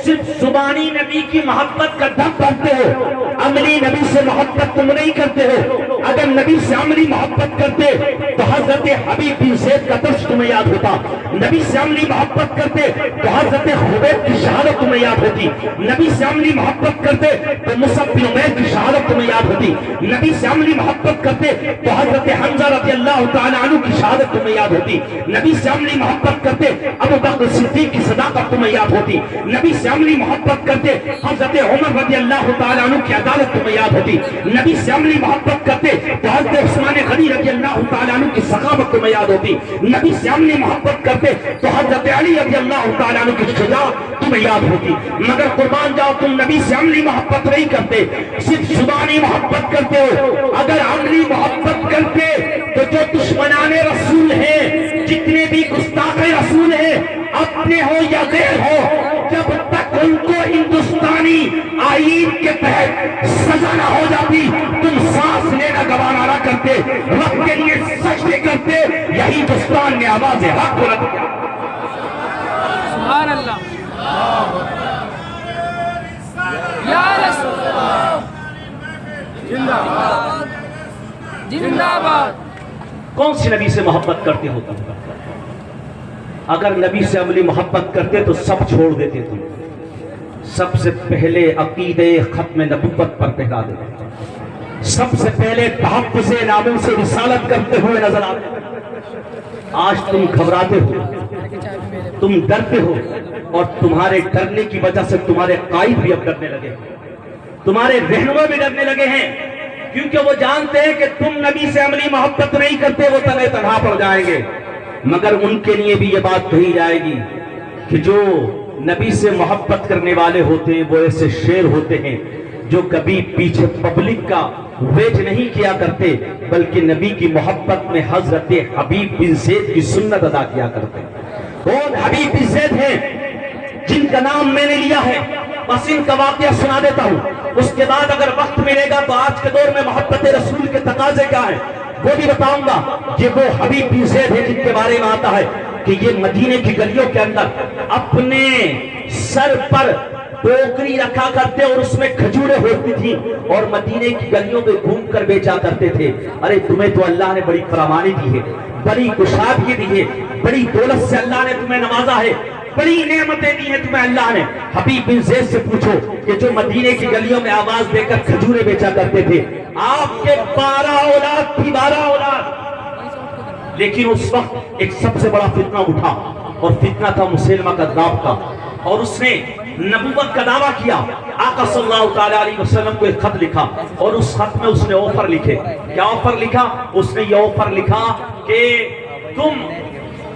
صرف زبانی نبی کی محبت کا دم بھرتے ہو، عملی نبی سے محبت تم نہیں کرتے ہو۔ اگر نبی سے عملی محبت کرتے تو حضرت حبیب بن زید کا درس تمہیں یاد ہوتا، نبی سے عملی محبت کرتے تو حضرت خبیب کی شہادت تمہیں یاد ہوتی، نبی سے عملی محبت کرتے تو مصعب بن عمیر کی شہادت تمہیں یاد ہوتی، نبی سے عملی محبت کرتے تو حضرت حمزہ رضی اللہ تعالی عنہ کی شہادت تمہیں یاد ہوتی، نبی سے عملی محبت کرتے ابو بکر صدیق کی صداقت تمہیں یاد ہوتی، نبی سے عملی محبت کرتے حضرت عمر رضی اللہ تعالی عنہ کی عدالت تمہیں یاد ہوتی، نبی سے عملی محبت کرتے تو حضرت عثمان غنی رضی اللہ تعالی عنہ کی سخاوت تمہیں یاد ہوتی، نبی سے عملی محبت کرتے تو حضرت علی رضی اللہ تعالی عنہ کی شجاعت تمہیں یاد ہوتی۔ مگر قربان جاؤ تم نبی سے عملی محبت نہیں کرتے، صرف زبانی محبت کرتے ہو۔ اگر عملی محبت کرتے تو جو دشمنان رسول ہیں، جتنے بھی گستاخ رسول ہیں، اپنے ہو یا غیر ہو، جب تک ان کو ہندوستانی آئین کے تحت سزا نہ ہو جاتی تم سانس لینا گوارا نہ کرتے، رب کے لیے سجدے کرتے۔ یہی ہندوستان نے آواز حق کو رکھ دیا۔ سبحان اللہ، یا رسول اللہ، زندہ باد، زندہ باد۔ کون سی نبی سے محبت کرتے ہو تم؟ اگر نبی سے عملی محبت کرتے تو سب چھوڑ دیتے تم، سب سے پہلے عقیدے ختم نبوت پر پہلا دیتے، سب سے پہلے تحفظ ناموس رسالت کرتے ہوئے نظر آتے۔ آج تم گھبراتے ہو، تم ڈرتے ہو، اور تمہارے ڈرنے کی وجہ سے تمہارے قائد بھی اب ڈرنے لگے۔ تمہارے رہنما بھی ڈرنے لگے ہیں، کیونکہ وہ جانتے ہیں کہ تم نبی سے عملی محبت نہیں کرتے، وہ تنہے تنہا پڑ جائیں گے۔ مگر ان کے لیے بھی یہ بات کہی جائے گی کہ جو نبی سے محبت کرنے والے ہوتے ہیں وہ ایسے شیر ہوتے ہیں جو کبھی پیچھے پبلک کا ویٹ نہیں کیا کرتے، بلکہ نبی کی محبت میں حضرت حبیب بن زید کی سنت ادا کیا کرتے۔ کون حبیب بن زید ہیں جن کا نام میں نے لیا ہے؟ بس ان کا واقعہ سنا دیتا ہوں، اس کے بعد اگر وقت ملے گا تو آج کے دور میں محبت رسول کے تقاضے کیا ہیں وہ بھی بتاؤں گا۔ یہ وہ حبیب بن زید ہے جن کے بارے میں آتا ہے کہ یہ مدینے کی گلیوں کے اندر اپنے سر پر ٹوکری رکھا کرتے اور اس میں کھجوریں ہوتی تھی اور مدینے کی گلیوں میں گھوم کر بیچا کرتے تھے۔ ارے تمہیں تو اللہ نے بڑی فراوانی دی ہے، بڑی کشادگی دی ہے، بڑی دولت سے اللہ نے تمہیں نوازا ہے، بڑی نعمتیں دی ہیں تمہیں اللہ نے۔ حبیب بن زید سے پوچھو کہ جو مدینے کی گلیوں میں آواز دے کر کھجوریں بیچا کرتے تھے، آپ کے 12 اولاد تھی، 12 اولاد، لیکن اس وقت ایک سب سے بڑا فتنہ اٹھا اور فتنہ تھا مسیلمہ کذاب کا، اور اس نے نبوت کا دعویٰ کیا۔ آقا صلی اللہ تعالیٰ علیہ وسلم کو ایک خط لکھا اور اس خط میں اس نے آفر لکھے۔ کیا آفر لکھا؟ اس نے یہ آفر لکھا کہ تم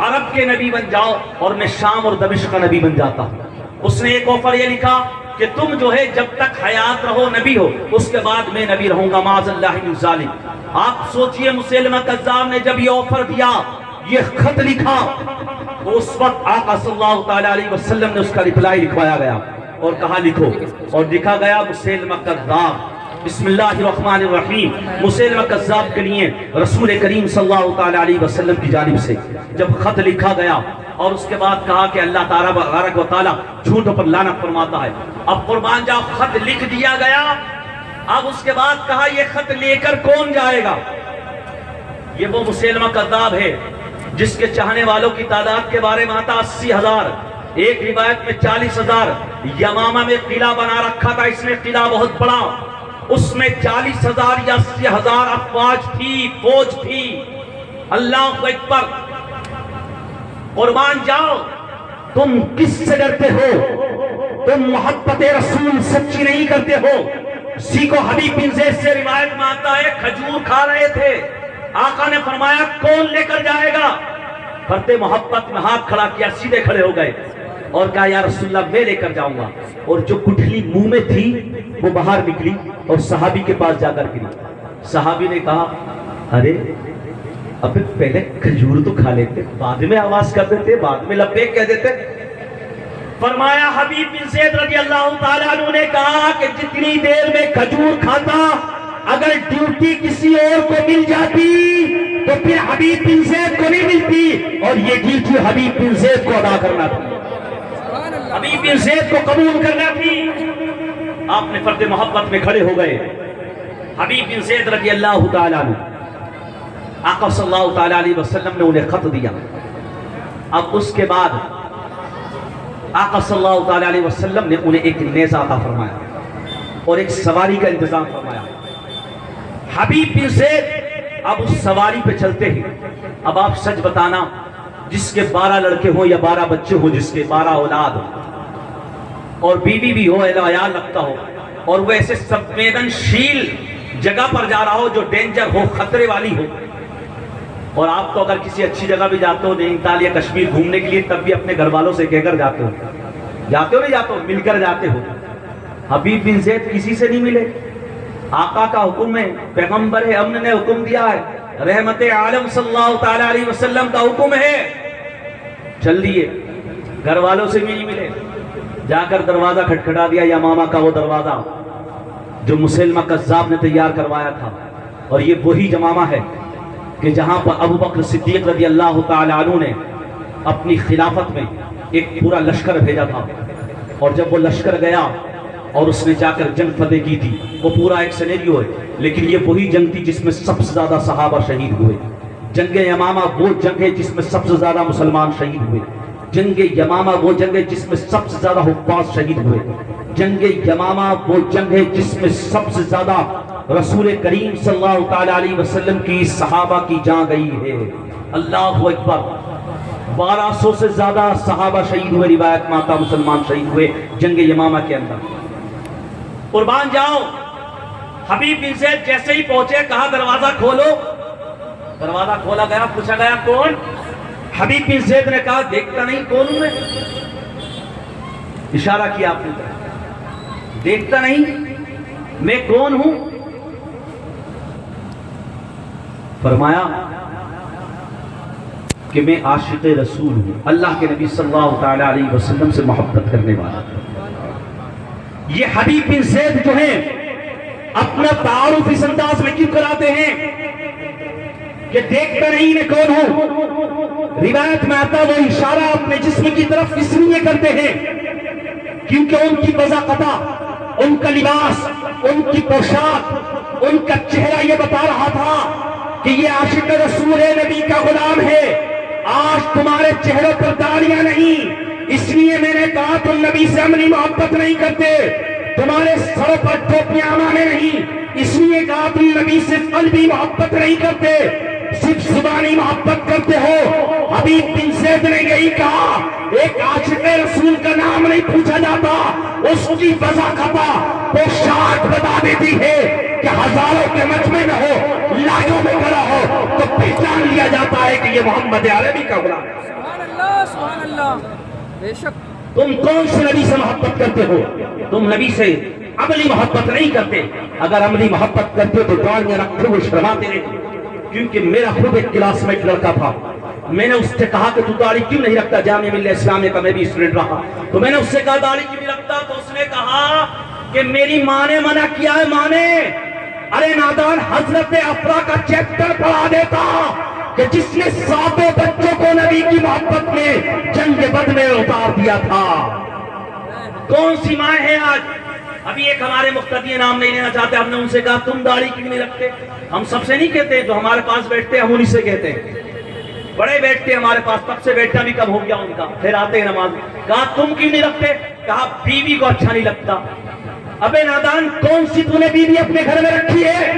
عرب کے نبی بن جاؤ اور میں شام اور دمشق کا نبی بن جاتا ہوں۔ اس نے ایک آفر یہ لکھا کہ تم جو ہے جب تک حیات رہو نبی ہو، اس کے بعد میں نبی رہوں گا، معاذ اللہ من ذالک۔ آپ سوچئے مسیلمہ کذاب نے جب یہ آفر دیا، یہ خط لکھا، تو اس وقت آقا صلی اللہ تعالیٰ علیہ وسلم نے اس کا رپلائی لکھوایا گیا اور کہا لکھو، اور لکھا گیا مسیلمہ کذاب بسم اللہ الرحمن الرحیم۔ مسیلمہ کذاب کے لیے رسول کریم صلی اللہ تعالیٰ علیہ وسلم کی جانب سے جب خط لکھا گیا اور اس کے بعد کہا کہ اللہ تبارک و تعالیٰ جھوٹوں پر لعنت فرماتا ہے، اب قربان جاؤ خط لکھ دیا گیا، اب اس کے بعد کہا یہ خط لے کر کون جائے گا؟ یہ وہ مسیلمہ کذاب ہے جس کے چاہنے والوں کی تعداد کے بارے میں آتا 80,000، ایک روایت میں 40,000۔ یمامہ میں قلعہ بنا رکھا تھا، اس میں قلعہ بہت بڑا، اس میں 40,000 یا 80,000 افواج تھی، فوج تھی۔ اللہ اکبر! قربان جاؤ، تم کس سے ڈرتے ہو؟ تم محبت رسول سچی نہیں کرتے ہو۔ سیکھو، حبیب بن زید سے روایت میں آتا ہے کھجور کھا رہے تھے، آقا نے فرمایا کون لے کر جائے گا؟ فرتے محبت میں ہاتھ کھڑا کیا، سیدھے کھڑے ہو گئے اور کہا یا رسول اللہ میں لے کر جاؤں گا۔ اور جو گٹھلی منہ میں تھی وہ باہر نکلی اور صحابی کے پاس جا کر گری۔ صحابی نے کہا ارے ابے پہلے کھجور تو کھا لیتے، بعد میں آواز کر دیتے، بعد میں لبیک کہہ دیتے۔ فرمایا حبیب بن زید رضی اللہ تعالیٰ عنہ نے کہا کہ جتنی دیر میں کھجور کھاتا، اگر ڈیوٹی کسی اور کو مل جاتی تو پھر حبیب بن زید کو نہیں ملتی، اور یہ ڈیوٹی حبیب بن زید کو ادا کرنا تھی، حبیب بن زید کو قبول کرنا تھی۔ آپ نے فرد محبت میں کھڑے ہو گئے۔ حبیب بن زید رضی اللہ تعالیٰ عنہ، آقا صلی اللہ تعالیٰ علیہ وسلم نے انہیں خط دیا۔ اب اس کے بعد آقا صلی اللہ تعالیٰ علیہ وسلم نے انہیں ایک نیزہ عطا فرمایا اور ایک سواری کا انتظام فرمایا۔ حبیب بن زید اب اس سواری پہ چلتے ہیں۔ اب آپ سچ بتانا، جس کے 12 لڑکے ہوں یا 12 بچے ہوں، جس کے 12 اولاد اور بیوی بھی ہو، اہل عیال رکھتا ہو، اور وہ ایسے سنویدنشیل جگہ پر جا رہا ہو جو ڈینجر ہو، خطرے والی ہو، اور آپ تو اگر کسی اچھی جگہ بھی جاتے ہو، نینی تال یا کشمیر گھومنے کے لیے، تب بھی اپنے گھر والوں سے کہہ کر جاتے ہو نہیں جاتے ہو، مل کر جاتے ہو۔ حبیب بن زید کسی سے نہیں ملے، آقا کا حکم ہے، پیغمبر ہے، امن نے حکم دیا ہے، رحمت عالم صلی اللہ تعالیٰ علیہ وسلم کا حکم ہے، چل دیے۔ گھر والوں سے بھی نہیں ملے، جا کر دروازہ کھٹکھٹا دیا، یمامہ کا وہ دروازہ جو مسیلمہ کذاب نے تیار کروایا تھا، اور یہ وہی یمامہ ہے کہ جہاں پر ابو بکر صدیق رضی اللہ تعالیٰ عنہ نے اپنی خلافت میں ایک پورا لشکر بھیجا تھا، اور جب وہ لشکر گیا اور اس نے جا کر جنگ فتح کی تھی، وہ پورا ایک سینیریو ہے، لیکن یہ وہی جنگ تھی جس میں سب سے زیادہ صحابہ شہید ہوئے۔ جنگ یمامہ وہ جنگ ہے جس میں سب سے زیادہ مسلمان شہید ہوئے۔ جنگ یمامہ وہ جنگ ہے جس میں سب سے زیادہ حفاظ شہید ہوئے۔ جنگ یمامہ وہ جنگ ہے جس میں سب سے زیادہ رسول کریم صلی اللہ تعالیٰ علیہ وسلم کی صحابہ کی جان گئی ہے۔ اللہ اکبر! 1200 سے زیادہ صحابہ شہید ہوئے، روایت میں آتا مسلمان شہید ہوئے جنگ یمامہ کے اندر۔ قربان جاؤ، حبیب بن زید جیسے ہی پہنچے کہا دروازہ کھولو، دروازہ کھولا گیا، پوچھا گیا کون؟ حبیب بن زید نے کہا دیکھتا نہیں کون ہوں میں؟ اشارہ کیا آپ نے، دیکھتا نہیں میں کون ہوں؟ فرمایا کہ میں عاشق رسول ہوں، اللہ کے نبی صلی اللہ تعالی علیہ وسلم سے محبت کرنے والا۔ یہ حبیب بن زید جو ہیں اپنا تعارف اس انداز میں کیوں کراتے ہیں کہ دیکھتا نہیں میں کون ہوں؟ روایت میں آتا وہ اشارہ اپنے جسم کی طرف اس لیے کرتے ہیں کیونکہ ان کی بضاقتہ، ان کا لباس، ان کی پوشاک، ان کا چہرہ یہ بتا رہا تھا کہ یہ عاشق رسول نبی کا غلام ہے۔ آج تمہارے چہروں پر داڑیاں نہیں، اس لیے میں نے کہا تم نبی سے عملی محبت نہیں کرتے، تمہارے سروں پر ٹوپیاں امامیں نہیں، اس لیے کہا تم نبی سے قلبی محبت نہیں کرتے، صرف زبانی محبت کرتے ہو۔ حبیب بن زید نے یہی کہا، ایک عاشق رسول کا نام نہیں پوچھا جاتا، اس کی بضاقتہ پوشاک بتا دیتی ہے کہ ہزاروں کے مجمع میں ہو، لاکھوں میں کھڑا ہو تو پہچان لیا جاتا ہے کہ یہ محمد عربی کا غلام ہے۔ سبحان اللہ، سبحان اللہ، بے شک۔ تم کون سے نبی سے محبت کرتے ہو؟ تم نبی سے عملی محبت نہیں کرتے۔ اگر عملی محبت کرتے تو داڑیاں رکھتے ہوئے شرماتے رہتے، کیونکہ میرا خود ایک کلاس میٹ لڑکا تھا، میں نے اس سے کہا کہ تو داڑھی کیوں نہیں رکھتا؟ جامعہ ملیہ اسلامیہ کا میں بھی اسٹوڈنٹ رہا، تو میں نے اس سے کہا داڑھی کیوں نہیں رکھتا؟ تو اس نے کہا کہ میری ماں نے منع کیا ہے۔ ماں نے، ارے نادان، حضرت افرا کا چیپٹر پڑھا دیتا کہ جس نے 7 بچوں کو نبی کی محبت میں جنگ بدر میں اتار دیا تھا۔ کون سی ماں ہے آج؟ ابھی ایک ہمارے مقتدی نام نہیں لینا چاہتے، ہم نے ان سے کہا تم داڑھی کیوں نہیں رکھتے؟ ہم سب سے نہیں کہتے، جو ہمارے پاس بیٹھتے ہیں ہم انہی سے کہتے ہیں، بڑے بیٹھتے ہیں ہمارے پاس، تب سے بیٹھنا بھی کم ہو گیا ان کا، پھر آتے ہیں نماز۔ کہا تم کیوں نہیں رکھتے؟ کہا بیوی کو اچھا نہیں لگتا۔ ابے نادان، کون سی تو نے بیوی اپنے گھر میں رکھی ہے؟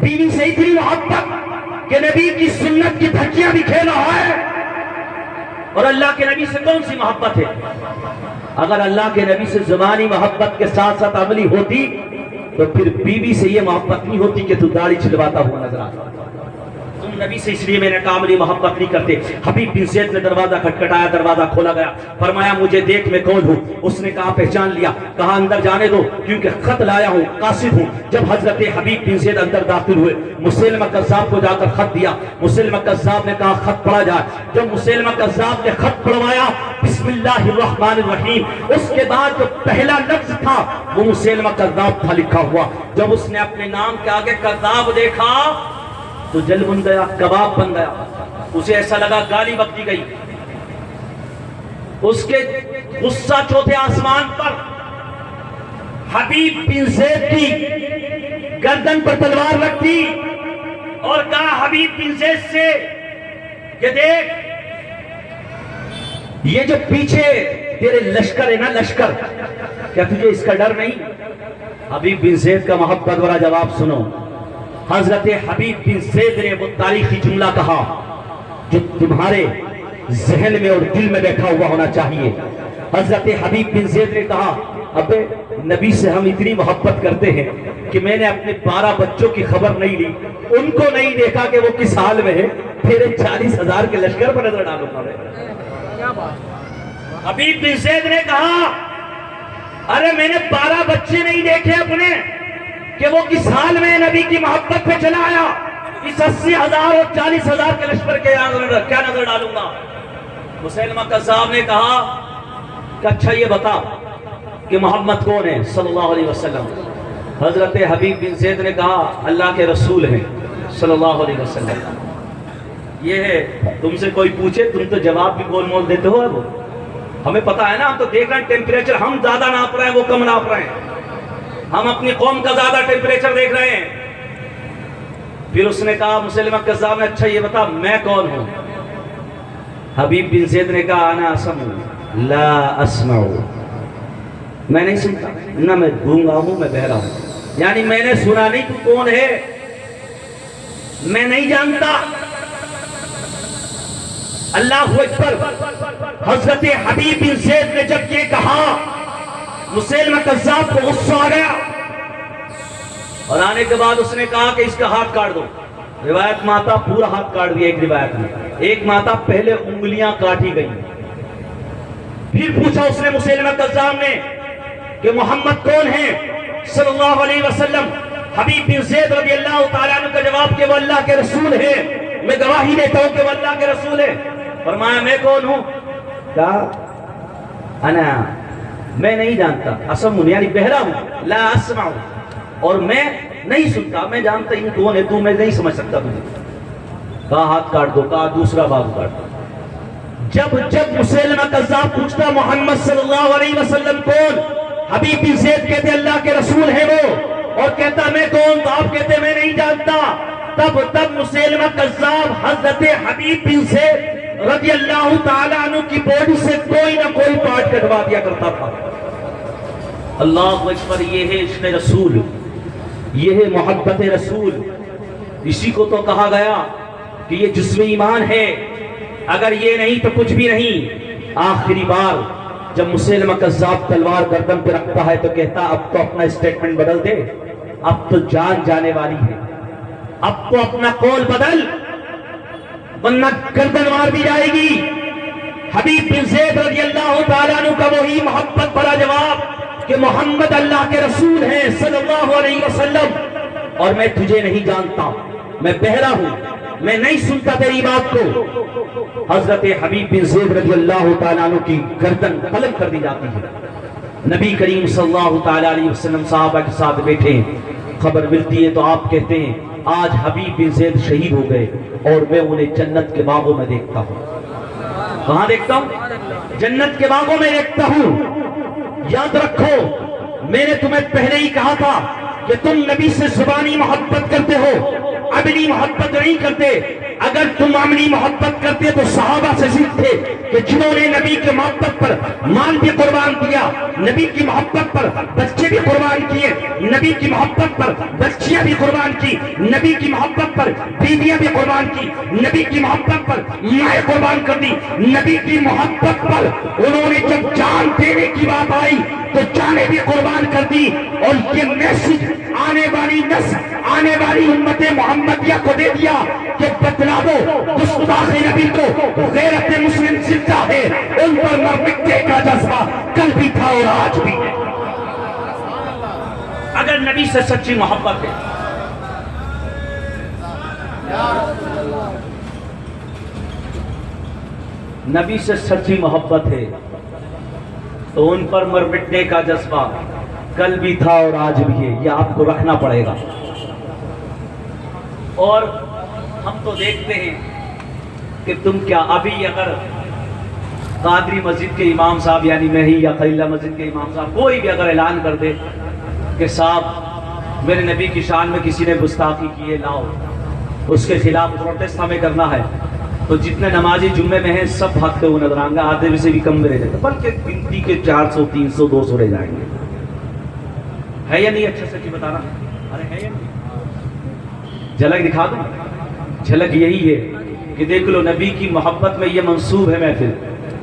بیوی سے اتنی محبت کہ نبی کی سنت کی دھجیاں بھی کھیلا ہے، اور اللہ کے نبی سے کون سی محبت ہے؟ اگر اللہ کے نبی سے زبانی محبت کے ساتھ ساتھ عملی ہوتی تو پھر بیوی سے یہ محبت نہیں ہوتی کہ تو داڑھی چھلواتا ہوا نظر آتا۔ تم نبی سے اس لیے میں نے کہا عملی محبت نہیں کرتے۔ حبیب بن زید نے دروازہ کھٹکھٹایا، دروازہ کھولا گیا، فرمایا مجھے دیکھ میں کون ہوں؟ اس نے کہا پہچان لیا، کہا اندر جانے دو کیونکہ خط لایا ہوں، قاصد ہوں۔ جب حضرت حبیب بن زید اندر داخل ہوئے، مسیلمہ کذاب کو جا کر خط دیا، مسیلمہ کذاب نے کہا خط پڑھا جائے۔ جب مسیلمہ کذاب نے خط پڑھوایا، بسم اللہ الرحمن الرحیم، اس کے بعد جو پہلا لفظ تھا وہ مسیلمہ کذاب تھا لکھا ہوا۔ جب اس نے اپنے نام کے آگے کذاب دیکھا تو جل بن گیا، کباب بن گیا، اسے ایسا لگا گالی بک دی گئی۔ اس کے غصہ چوتھے آسمان پر۔ حبیب بن زید کی گردن پر تلوار رکھ دی اور کہا حبیب بن زید سے کہ دیکھ یہ جو پیچھے تیرے لشکر ہے نا، لشکر، کیا تجھے اس کا ڈر نہیں؟ حبیب بن زید کا محبت بڑا جواب سنو۔ حضرت حبیب بن زید نے وہ تاریخی جملہ کہا جو تمہارے ذہن میں اور دل میں بیٹھا ہوا ہونا چاہیے۔ حضرت حبیب بن زید نے کہا ابے نبی سے ہم اتنی محبت کرتے ہیں کہ میں نے اپنے 12 بچوں کی خبر نہیں لی، ان کو نہیں دیکھا کہ وہ کس حال میں ہے، پھر 40,000 کے لشکر پر نظر ڈالوں گا۔ حبیب بن زید نے کہا ارے میں نے 12 بچے نہیں دیکھے اپنے کہ وہ کس حال میں نبی کی محبت پہ چلا آیا، اس 80,000 اور 40,000 کے لشکر کے کیا نظر ڈالوں گا؟ مسیلمہ کذاب نے کہا کہ اچھا یہ بتا کہ محمد کون ہے صلی اللہ علیہ وسلم؟ حضرت حبیب بن زید نے کہا اللہ کے رسول ہیں صلی اللہ علیہ وسلم۔ یہ ہے، تم سے کوئی پوچھے تم تو جواب بھی گول مول دیتے ہو۔ وہ ہمیں پتا ہے نا، ہم تو دیکھ رہے ہیں ٹیمپریچر ہم زیادہ ناپ رہے ہیں، وہ کم ناپ رہے ہیں، ہم اپنی قوم کا زیادہ ٹیمپریچر دیکھ رہے ہیں۔ پھر اس نے کہا مسلمہ کذاب نے اچھا یہ بتا میں کون ہوں؟ حبیب بن زید نے کہا انا اسمع لا اسمع، میں نہیں سنتا، نہ میں گونگا ہوں میں بہرا ہوں، یعنی میں نے سنا نہیں تو کون ہے میں نہیں جانتا۔ اللہ اکبر۔ حضرت حبیب بن زید نے جب یہ کہا مسیلمہ کذاب کو غصہ آ گیا اور آنے کے بعد اس نے کہا کہ اس کا ہاتھ کاٹ دو. روایت میں آتا پورا ہاتھ کاٹ دیا. ایک روایت میں ایک میں آتا پہلے انگلیاں کاٹی گئی. پھر پوچھا اس نے مسیلمہ کذاب نے کہ محمد کون ہیں صلی اللہ علیہ وسلم. حبیب بن زید رضی اللہ تعالیٰ عنہ کا جواب کہ وہ اللہ کے رسول ہیں، میں گواہی دیتا ہوں کہ وہ اللہ کے رسول ہیں. فرمایا میں کون ہوں؟ کہا انا میں نہیں جانتا، اسمع یعنی بہرا ہوں، لا اسمع اور میں نہیں سنتا، میں جانتا ہی کون ہے تو، میں نہیں سمجھ سکتا تجھے. کہا ہاتھ کاٹ دو. کہا دوسرا بازو کاٹ دو. جب مسیلمہ کذاب پوچھتا محمد صلی اللہ علیہ وسلم کون، حبیب بن زید کہتے اللہ کے رسول ہیں وہ، اور کہتا میں کون، تو آپ کہتے میں نہیں جانتا. تب مسیلمہ کذاب حضرت حبیب بن زید رضی اللہ تعالیٰ عنہ کی باڈی سے کوئی نہ کوئی پارٹ کٹوا دیا کرتا تھا. اللہ اکبر. یہ ہے عشق رسول، یہ ہے محبت رسول. اسی کو تو کہا گیا کہ یہ جسم ایمان ہے، اگر یہ نہیں تو کچھ بھی نہیں. آخری بار جب مسیلمہ کذاب تلوار گردن پہ رکھتا ہے تو کہتا اب تو اپنا اسٹیٹمنٹ بدل دے، اب تو جان جانے والی ہے، اب تو اپنا قول بدل ورنہ گردن مار دی جائے گی. حبیب بن زید رضی اللہ تعالیٰ عنہ کا وہی محبت بڑا جواب کہ محمد اللہ کے رسول ہیں صلی اللہ علیہ وسلم، اور میں تجھے نہیں جانتا، میں بہرا ہوں، میں نہیں سنتا تیری بات کو. حضرت حبیب بن زید رضی اللہ تعالیٰ عنہ کی گردن قلم کر دی جاتی ہے. نبی کریم صلی اللہ تعالیٰ علیہ وسلم صحابہ کے ساتھ بیٹھے ہیں، خبر ملتی ہے تو آپ کہتے ہیں آج حبیب بن زید شہید ہو گئے اور میں انہیں جنت کے باغوں میں دیکھتا ہوں. کہاں دیکھتا ہوں؟ جنت کے باغوں میں دیکھتا ہوں. یاد رکھو میں نے تمہیں پہلے ہی کہا تھا کہ تم نبی سے زبانی محبت کرتے ہو، عملی محبت نہیں کرتے. اگر تم عملی محبت کرتے تو صحابہ سے سیکھتے کہ جنہوں نے نبی کی محبت پر مال بھی قربان کیا، نبی کی محبت پر بچے بھی قربان کیے، نبی کی محبت پر بچیاں بھی قربان کی، نبی کی محبت پر بیویاں بھی قربان کی، نبی کی محبت پر مائیں قربان کر دی. نبی کی محبت پر انہوں نے جب جان دینے کی بات آئی تو جانیں بھی قربان کر دی. اور یہ میسج آنے والی نسل، آنے والی امت محمدیہ کو دے دیا کہ بتلا دو گستاخ نبی کو غیرت مسلم زندہ ہے، ان پر مر مٹنے کا جذبہ کل بھی تھا اور آج بھی ہے. اگر نبی سے سچی محبت ہے، نبی سے سچی محبت ہے تو ان پر مر مٹنے کا جذبہ کل بھی تھا اور آج بھی ہے. یہ آپ کو رکھنا پڑے گا. اور ہم تو دیکھتے ہیں کہ تم کیا ابھی اگر قادری مسجد کے امام صاحب یعنی میں ہی یا خلیلہ مسجد کے امام صاحب کوئی بھی اگر اعلان کر دے کہ صاحب میرے نبی کی شان میں کسی نے گستاخی کی ہے، لاؤ اس کے خلاف پروٹیسٹ ہمیں کرنا ہے، تو جتنے نمازی جمعے میں ہیں سب بھاگتے ہوئے نظر آئیں گے. آدھے سے بھی کم میں رہ جائیں گے، بلکہ گنتی کے 400 300 200 رہ جائیں گے. ہے یا نہیں؟ اچھا سچی بتانا. ارے ہے یا نہیں؟ جھلک دکھا دوں. جھلک یہی ہے کہ دیکھ لو نبی کی محبت میں یہ منصوب ہے محفل،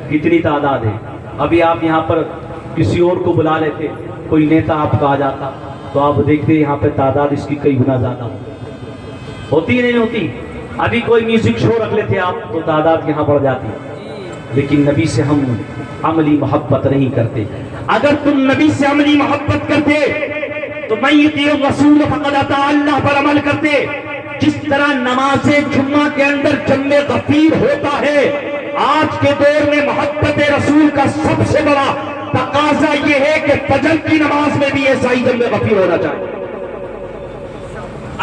کتنی تعداد ہے. ابھی آپ یہاں پر کسی اور کو بلا لیتے، کوئی نیتا آپ کا آ جاتا تو آپ دیکھتے یہاں پہ تعداد اس کی کئی گنا زیادہ ہوتی نہیں ہوتی. ابھی کوئی میوزک شو رکھ لیتے آپ تو تعداد یہاں بڑھ جاتی. لیکن نبی سے ہم عملی محبت نہیں کرتے. اگر تم نبی سے عملی محبت کرتے تو من یطیع الرسول فقد اطاع اللہ پر عمل کرتے. جس طرح نماز جمعہ کے اندر جم غفیر ہوتا ہے، آج کے دور میں محبت رسول کا سب سے بڑا تقاضا یہ ہے کہ فجر کی نماز میں بھی ایسا ہی جم غفیر ہونا چاہیے.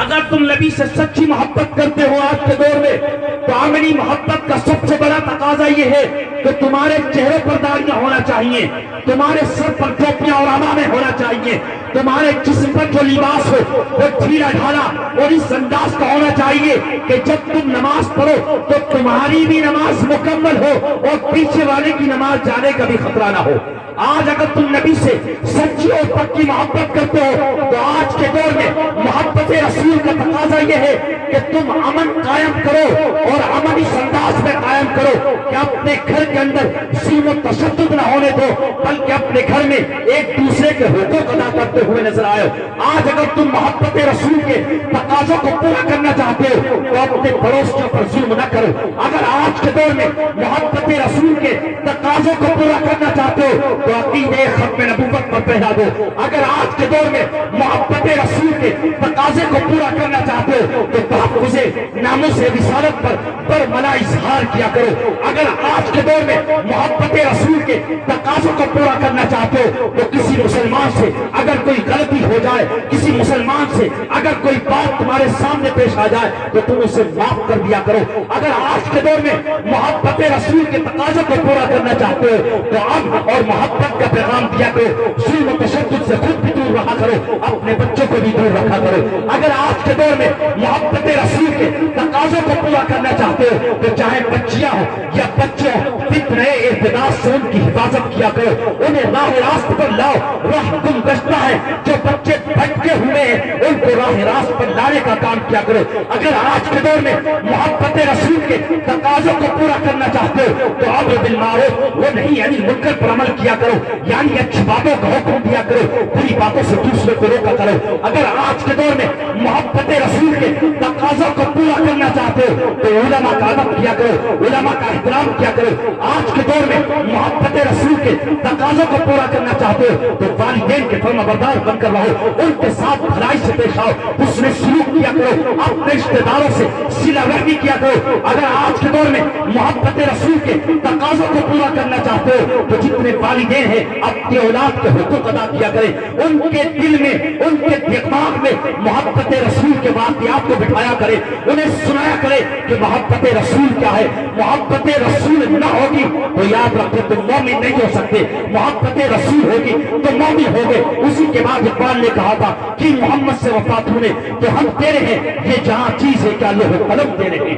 اگر تم نبی سے سچی محبت کرتے ہو آج کے دور میں تو عملی محبت کا سب سے بڑا تقاضا یہ ہے کہ تمہارے چہرے پر داڑیاں ہونا چاہیے، تمہارے سر پر ٹوپیاں اور عمامے ہونا چاہیے، تمہارے جسم پر جو لباس ہو وہ ڈھیلا ڈھالا اور اس انداز کا ہونا چاہیے کہ جب تم نماز پڑھو تو تمہاری بھی نماز مکمل ہو اور پیچھے والے کی نماز جانے کا بھی خطرہ نہ ہو۔ آج اگر تم نبی سے سچی اور پکی محبت کرتے ہو تو آج کے دور میں محبت رسول کا تقاضا یہ ہے کہ تم امن قائم کرو اور امن اس انداز میں قائم کرو کہ اپنے گھر کے اندر ظلم و تشدد نہ ہونے دو، بلکہ اپنے گھر میں ایک دوسرے کے حقوق ادا کرتے ہوئے نظر آئے۔ آج اگر تم محبت رسول کے تقاضوں کو پورا کرنا چاہتے ہو تو اپنے پڑوسیوں پر ظلم نہ کرو۔ اگر آج کے دور میں محبت رسول کے تقاضوں کو پورا کرنا چاہتے ہو تو عقیدہ ختم نبوت پر پہنا دو۔ اگر آج کے دور میں محبت رسول کے تقاضے کو پورا کرنا چاہتے ہو تو تحفظ ناموس رسالت پر برملا اظہار کیا کرو۔ اگر آج کے دور میں محبت رسول کے تقاضوں کو پورا کرنا چاہتے ہو تو کسی مسلمان سے اگر کوئی غلطی ہو جائے، کسی مسلمان سے اگر کوئی بات تمہارے سامنے پیش آ جائے تو تم اسے معاف کر دیا کرو۔ اگر آج کے دور میں محبت رسول کے تقاضوں کو پورا کرنا چاہتے ہو تو امن اور محبت کا پیغام دیا کرو۔ ظلم و تشدد سے خود بھی دور رہا کرو، اپنے بچوں کو بھی دور رکھا کرو۔ اگر آج کے دور میں محبت رسول کے تقاضوں کو پورا کرنا چاہتے ہو تو چاہے بچیاں ہو یا بچے ہو، فتنہ ارتداد سے ان کی حفاظت کیا کرو، انہیں راہ راست پر لاؤ۔ راہ گم گشتہ ہے، جو بچے بھٹکے ہوئے ہیں ان کو راہ راست پر لانے کا کام کیا کرو۔ اگر آج کے دور میں محبت رسول کے تقاضوں کو پورا کرنا چاہتے ہو تو امر بالمعروف وہ نہیں یعنی منکر پر عمل کیا کرو، یعنی اچھی باتوں کا حکم دیا کرو، بری باتوں سے دوسرے کو روکا کرو۔ اگر آج کے دور میں محبت رسول کے تقاضوں کو پورا کرنا چاہتے ہو تو علماء کا ادب کیا کرو، علماء کا احترام کیا کرو۔ آج کے دور میں محبت رسول کے تقاضوں کو پورا کرنا چاہتے ہو تو والدین کے فرما بردار بن کر رہو، ان کے ساتھ بھلائی سے پیش آؤ، حسن سلوک کیا کرو، اپنے رشتے داروں سے صلہ رحمی کیا کرو۔ اگر آج کے دور میں محبت رسول کے تقاضوں کو پورا کرنا چاہتے ہو تو جتنے والدین ہیں اپنی اولاد کے حقوق ادا کیا کریں، ان کے دل میں ان کے دماغ میں محبت رسول کے واقعات کو بٹھایا کرے، انہیں سنایا کرے کہ محبت رسول کیا ہے۔ محبت رسول نہ ہوگی تو یاد رکھو تم مومن نہیں ہو سکتے، محبت رسول ہوگی تو مومن ہوگے۔ اسی کے بعد اقبال نے کہا تھا کہ محمد سے وفات ہونے تو ہم تیرے ہیں، یہ جہاں چیز ہے کیا لوح قلم تیرے ہیں۔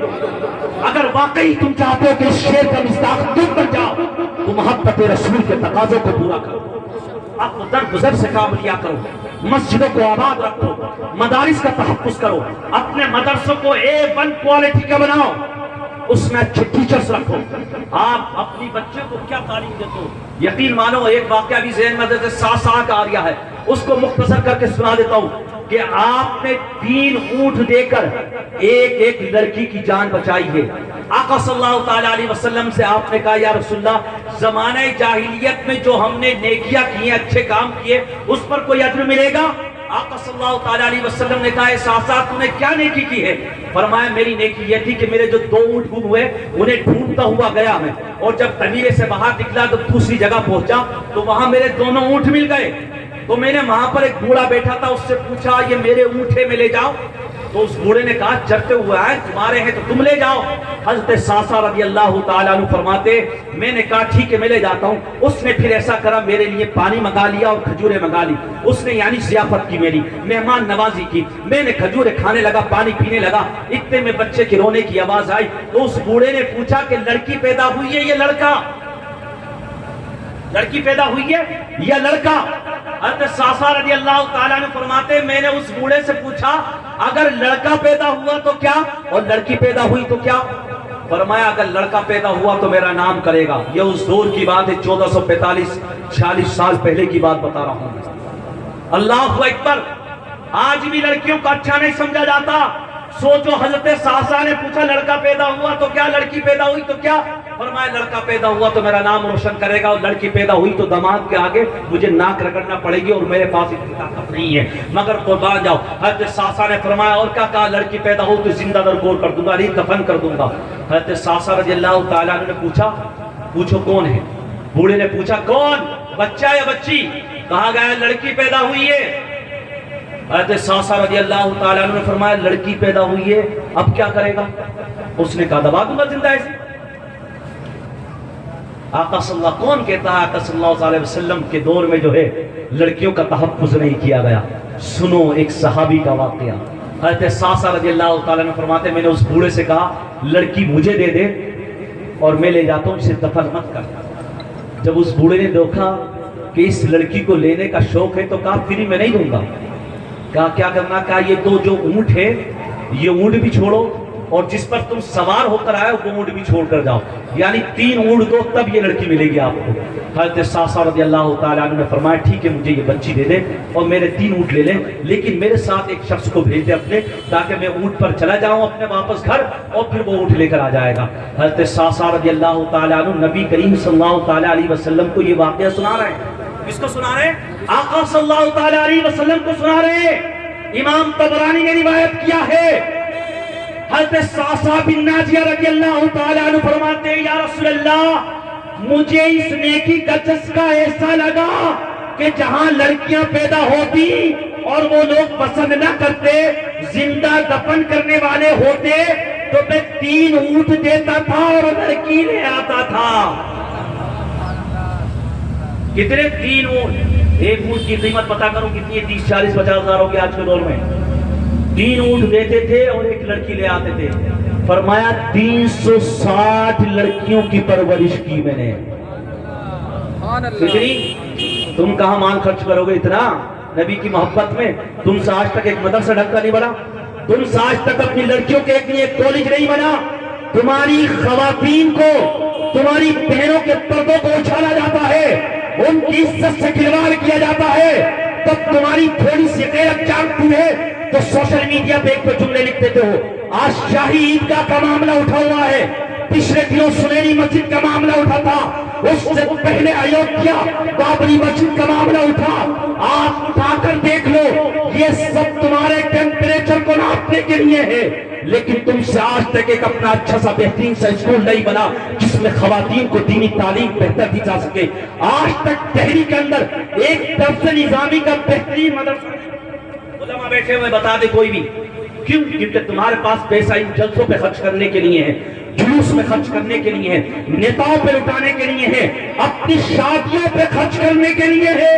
اگر واقعی تم چاہتے ہو کہ اس شعر کا مصداق تم بن جاؤ تو محبت رسول کے تقاضوں کو پورا کرو، آپ در گزر سے کام لیا کرو، مسجدوں کو آباد رکھو، مدارس کا تحفظ کرو، اپنے مدرسوں کو A1 کوالٹی کا بناؤ، اس میں اچھے ٹیچرز رکھو۔ آپ اپنی بچے کو کیا تعلیم دیتے ہو؟ یقین مانو ایک واقعہ بھی ذہن میں جیسے سا کا آ گیا ہے، اس کو مختصر کر کے سنا دیتا ہوں کہ آپ نے 3 اونٹ دے کر ایک لڑکی کی جان بچائی ہے۔ آقا صلی اللہ تعالیٰ علیہ وسلم سے آپ نے کہا یا رسول اللہ زمانہ جاہلیت میں جو ہم نے نیکیاں کی ہیں، اچھے کام کیے، اس پر کوئی اجر ملے گا؟ آقا صلی اللہ تعالیٰ علیہ وسلم نے کہا ساتھ تو نے کیا نیکی کی ہے؟ فرمایا میری نیکی یہ تھی کہ میرے جو 2 اونٹ گم ہوئے انہیں ڈھونڈتا ہوا گیا میں، اور جب طویلے سے باہر نکلا تو دوسری جگہ پہنچا تو وہاں میرے دونوں اونٹ مل گئے، تو میں نے وہاں پر ایک بوڑھا بیٹھا تھا، اس سے پوچھا یہ میرے اونٹے میں لے جاؤ، تو اس بوڑھے نے کہا چرتے ہوئے آئے تمہارے ہیں تو تم لے جاؤ۔ حضرت ساسا رضی اللہ تعالیٰ عنہ فرماتے میں نے کہا ٹھیک ہے میں لے جاتا ہوں۔ اس نے پھر ایسا کرا میرے لیے پانی منگا لیا اور کھجوریں منگا لی، اس نے یعنی ضیافت کی، میری مہمان نوازی کی، میں نے کھجوریں کھانے لگا، پانی پینے لگا، اتنے میں بچے کے رونے کی آواز آئی، تو اس بوڑھے نے پوچھا کہ لڑکی پیدا ہوئی ہے یا لڑکا؟ لڑکی پیدا ہوئی ہے یا لڑکا؟ حضرت ساسا رضی اللہ تعالیٰ نے فرماتے میں نے اس بوڑھے سے پوچھا اگر لڑکا پیدا ہوا تو کیا اور لڑکی پیدا ہوئی تو کیا؟ فرمایا اگر لڑکا پیدا ہوا تو میرا نام کرے گا۔ یہ اس دور کی بات ہے، 1445-46 سال پہلے کی بات بتا رہا ہوں۔ اللہ اکبر! آج بھی لڑکیوں کا اچھا نہیں سمجھا جاتا۔ سوچو حضرت ساسا نے پوچھا لڑکا پیدا ہوا تو کیا، لڑکی پیدا ہوئی تو کیا؟ فرمایا لڑکا پیدا ہوا تو میرا نام روشن کرے گا، اور لڑکی پیدا ہوئی تو داماد کے آگے مجھے ناک رگڑنا پڑے گی، اور میرے پاس اتنی طاقت نہیں ہے، مگر قربان جاؤ۔ حضرت ساسا نے فرمایا اور کیا کہا؟ لڑکی پیدا ہو تو زندہ درگور کر دوں گا، نہیں دفن کر دوں گا۔ حضرت ساسا رضی اللہ تعالیٰ عنہ نے پوچھا پوچھو کون ہے؟ بوڑھے نے پوچھا کون، بچہ یا بچی؟ کہا گیا لڑکی پیدا ہوئی ہے۔ حضرت ساسا رضی اللہ تعالیٰ عنہ نے فرمایا لڑکی پیدا ہوئی ہے، اب کیا کرے گا؟ اس نے کہا دبا دوں گا زندہ ایسے۔ آقا صلی اللہ کون کہتا ہے آقا صلی اللہ علیہ وسلم کے دور میں جو ہے لڑکیوں کا تحفظ نہیں کیا گیا؟ سنو ایک صحابی کا واقعہ، حضرت ساسا رضی اللہ تعالیٰ نے فرماتے میں نے اس بوڑھے سے کہا لڑکی مجھے دے دے اور میں لے جاتا ہوں، اسے دفن مت کر۔ جب اس بوڑھے نے دیکھا کہ اس لڑکی کو لینے کا شوق ہے تو کہا فری میں نہیں دوں گا۔ کہا کیا کرنا؟ کہا یہ دو جو اونٹ ہے یہ اونٹ بھی چھوڑو اور جس پر تم سوار ہو کر آئے وہ اونٹ بھی چھوڑ کر جاؤ، یعنی 3 اونٹ دو تب یہ لڑکی ملے گی آپ کو۔ حضرت ساسا رضی اللہ تعالیٰ عنہ نے فرمایا ٹھیک ہے مجھے یہ بچی دے دے اور میرے 3 اونٹ لے لیں، لیکن میرے ساتھ ایک شخص کو بھیج دے اپنے، تاکہ میں اونٹ پر چلا جاؤں اپنے واپس گھر اور پھر وہ اونٹ لے کر آ جائے گا۔ حضرت ساسا رضی اللہ تعالیٰ عنہ نبی کریم صلی اللہ تعالیٰ علیہ وسلم کو یہ واقعہ سنا رہے ہیں۔ کس کو سنا رہے ہیں؟ آقا صلی اللہ تعالیٰ علیہ وسلم کو سنا رہے ہیں۔ امام طبرانی نے روایت کیا ہے، حضرت ساسا بن ناجیہ رضی اللہ تعالیٰ عنہ فرماتے ہیں یا رسول اللہ مجھے اس نیکی کا چسکا ایسا لگا کہ جہاں لڑکیاں پیدا ہوتی اور وہ لوگ پسند نہ کرتے، زندہ دفن کرنے والے ہوتے تو میں 3 اونٹ دیتا تھا اور لڑکی لے آتا تھا۔ کتنے؟ 3 اونٹ۔ ایک اونٹ کی قیمت پتا کرو کتنی ہے؟ 30 40 50 ہزار ہو گیا آج کے دور میں۔ 3 اونٹ دیتے تھے اور ایک لڑکی لے آتے تھے۔ فرمایا 360 لڑکیوں کی پرورش کی میں نے۔ کتنی؟ تم کہاں مال خرچ کرو گے اتنا نبی کی محبت میں؟ تم سے آج تک ایک مدرسہ ڈھنگ کا نہیں بنا، تم سے آج تک اپنی لڑکیوں کے ایک کالج نہیں بنا، تمہاری خواتین کو، تمہاری بہنوں کے پردوں کو اچھالا جاتا ہے، ان کی عزت سے کھلواڑ کیا جاتا ہے، تب تمہاری تھوڑی سی غیرت جانتی ہے تو سوشل میڈیا پہ ایک تو جملے لکھ دیتے ہو۔ آج شاہی عیدگاہ کا معاملہ اٹھا ہوا ہے، پچھلے دنوں سنہری مسجد کا معاملہ اٹھا تھا، اس سے پہلے ایودھیا بابری مسجد کا معاملہ اٹھا۔ آپ اٹھا کر دیکھ لو، یہ سب تمہارے ٹیمپریچر کو ناپنے کے لیے ہے، لیکن تم سے آج تک ایک اپنا اچھا سا بہترین سا اسکول نہیں بنا جس میں خواتین کو دینی تعلیم بہتر دی جا سکے۔ آج تک دہلی کے اندر ایک درس نظامی کا بہترین مدرسہ علماء بیٹھے ہوئے بتا دے کوئی بھی، کیوں؟ کیونکہ تمہارے پاس پیسہ ان جلسوں پہ خرچ کرنے کے لیے ہے، جلوس میں خرچ کرنے کے لیے ہے، نیتاؤں پہ لٹانے کے لیے ہے، اپنی شادیوں پہ خرچ کرنے کے لیے ہے،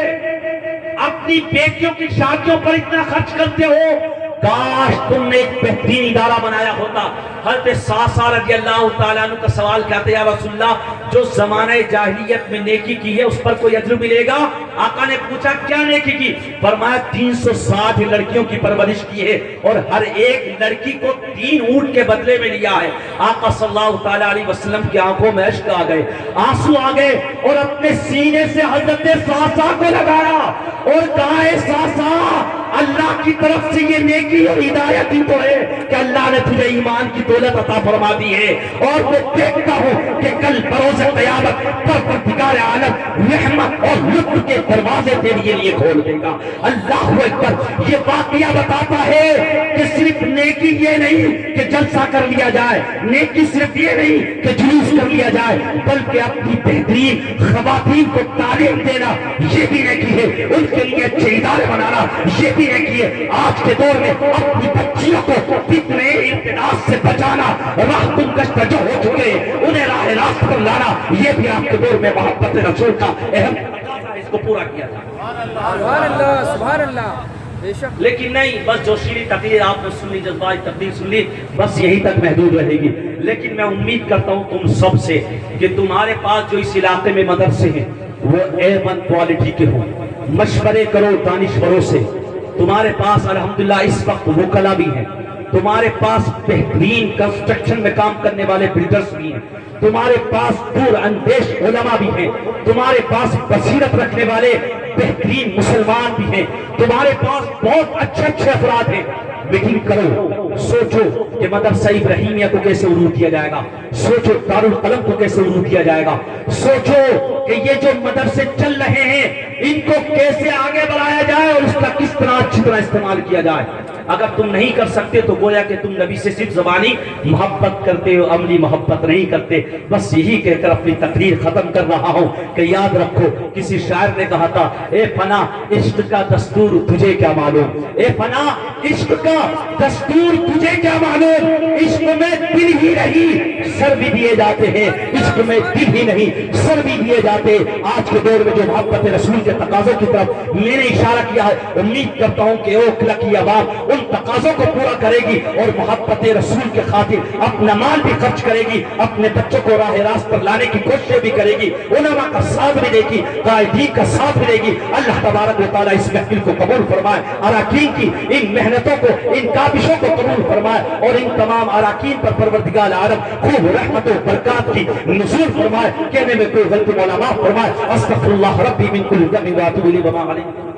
اپنی بیٹیوں کی شادیوں پر اتنا خرچ کرتے ہو۔ کاش تم نے ایک بہترین ادارہ بنایا ہوتا۔ حضرت ساسا رضی اللہ تعالیٰ عنہ کا سوال کیا تھا یا رسول اللہ جو زمانہ جاہلیت میں نیکی کی ہے اس پر کوئی اجر ملے گا؟ آقا نے پوچھا کیا نیکی کی؟ فرمایا 360 لڑکیوں کی پرورش کی ہے اور ہر ایک لڑکی کو 3 اونٹ کے بدلے میں لیا ہے۔ آقا صلی اللہ تعالیٰ علیہ وسلم کی آنکھوں میں اشک آ گئے، آنسو آ گئے اور اپنے سینے سے حضرت ساسا کو لگایا اور کہا اے ساسا اللہ کی طرف سے یہ نیکی اور ہدایت ہی تو ہے کہ اللہ نے تجھے ایمان کی دولت عطا فرما دی ہے، اور میں دیکھتا ہوں کہ کل بروز قیامت پروردگار عالم رحمت اور لطف کے دروازے تیرے لیے کھول دے گا۔ اللہ اکبر۔ یہ واقعہ بتاتا ہے کہ صرف نیکی یہ نہیں کہ جلسہ کر لیا جائے، نیکی صرف یہ نہیں کہ جلوس کر لیا جائے، بلکہ اپنی بہترین خواتین کو تعلیم دینا یہ بھی نیکی ہے، ان کے لیے اچھے ادارے بنانا یہ بھی نیکی ہے۔ آج کے دور میں اپنی بچیوں کو فتنے انتناس سے بچانا، راہ تم کشت جو ہو چکے انہیں راہ راست پر لانا یہ بھی آپ کے دور میں محبت رسول کا اہم تقاضا ہے، اس کو پورا کیا جائے۔ سبحان اللہ سبحان اللہ، بے شک۔ لیکن نہیں بس جو شیریں تقریر آپ نے سن لی، جذباتی تقریر سن لی، بس یہی تک محدود رہے گی۔ لیکن میں امید کرتا ہوں تم سب سے کہ تمہارے پاس جو اس علاقے میں مدرسے ہیں وہ A1 کوالٹی کے ہوں، مشورے کرو دانشوروں سے۔ تمہارے پاس الحمدللہ اس وقت وکلا بھی ہیں، تمہارے پاس بہترین کنسٹرکشن میں کام کرنے والے بلڈرز بھی ہیں، تمہارے پاس دور اندیش علماء بھی ہیں، تمہارے پاس بصیرت رکھنے والے بہترین مسلمان بھی ہیں، تمہارے پاس بہت اچھے اچھے افراد ہیں۔ میٹنگ کرو، سوچو کہ مدرسہ ابراہیمیہ کو کیسے عروج دیا جائے گا، سوچو دارالقلم کو کیسے عروج دیا جائے گا، سوچو کہ یہ جو مدرسے چل رہے ہیں ان کو کیسے آگے بڑھایا جائے اور اس کا کس طرح اچھی طرح استعمال کیا جائے۔ اگر تم نہیں کر سکتے تو گویا کہ تم نبی سے صرف زبانی محبت کرتے ہو، عملی محبت نہیں کرتے۔ بس یہی کہہ کر اپنی تقریر ختم کر رہا ہوں کہ یاد رکھو کسی شاعر نے کہا تھا اے فنا عشق کا دستور تجھے کیا معلوم، اے فنا عشق کا دستور تجھے کیا معلوم، عشق میں دل ہی نہیں سر بھی دیے جاتے ہیں، عشق میں دل ہی نہیں سر بھی دیے جاتے۔ آج کے دور میں جو محبت رسول کے تقاضوں کی طرف میں نے اشارہ کیا ہے، امید کرتا ہوں کہ اوکھلا کی عوام ان تقاضوں کو پورا کرے گی اور محبت رسول کے خاطر اپنا مال بھی خرچ کرے گی، اپنے بچوں کو راہ راست پر لانے کی کوششیں بھی کرے گی، علماء کا ساتھ بھی دے گی، قائدین کا ساتھ بھی دے گی۔ اللہ تبارک و تعالیٰ اس محفل کو قبول فرمائے، اراکین کی ان محنتوں کو، ان کابشوں کو قبول فرمائے اور ان تمام اراکین پر پروردگار عالم خوب رحمت و برکات کی نزول فرمائے۔ کہنے میں کوئی غلطی مولا معاف فرمائے۔ استغفر اللہ ربی من کل ذنب واتوب الیہ وما علیہ۔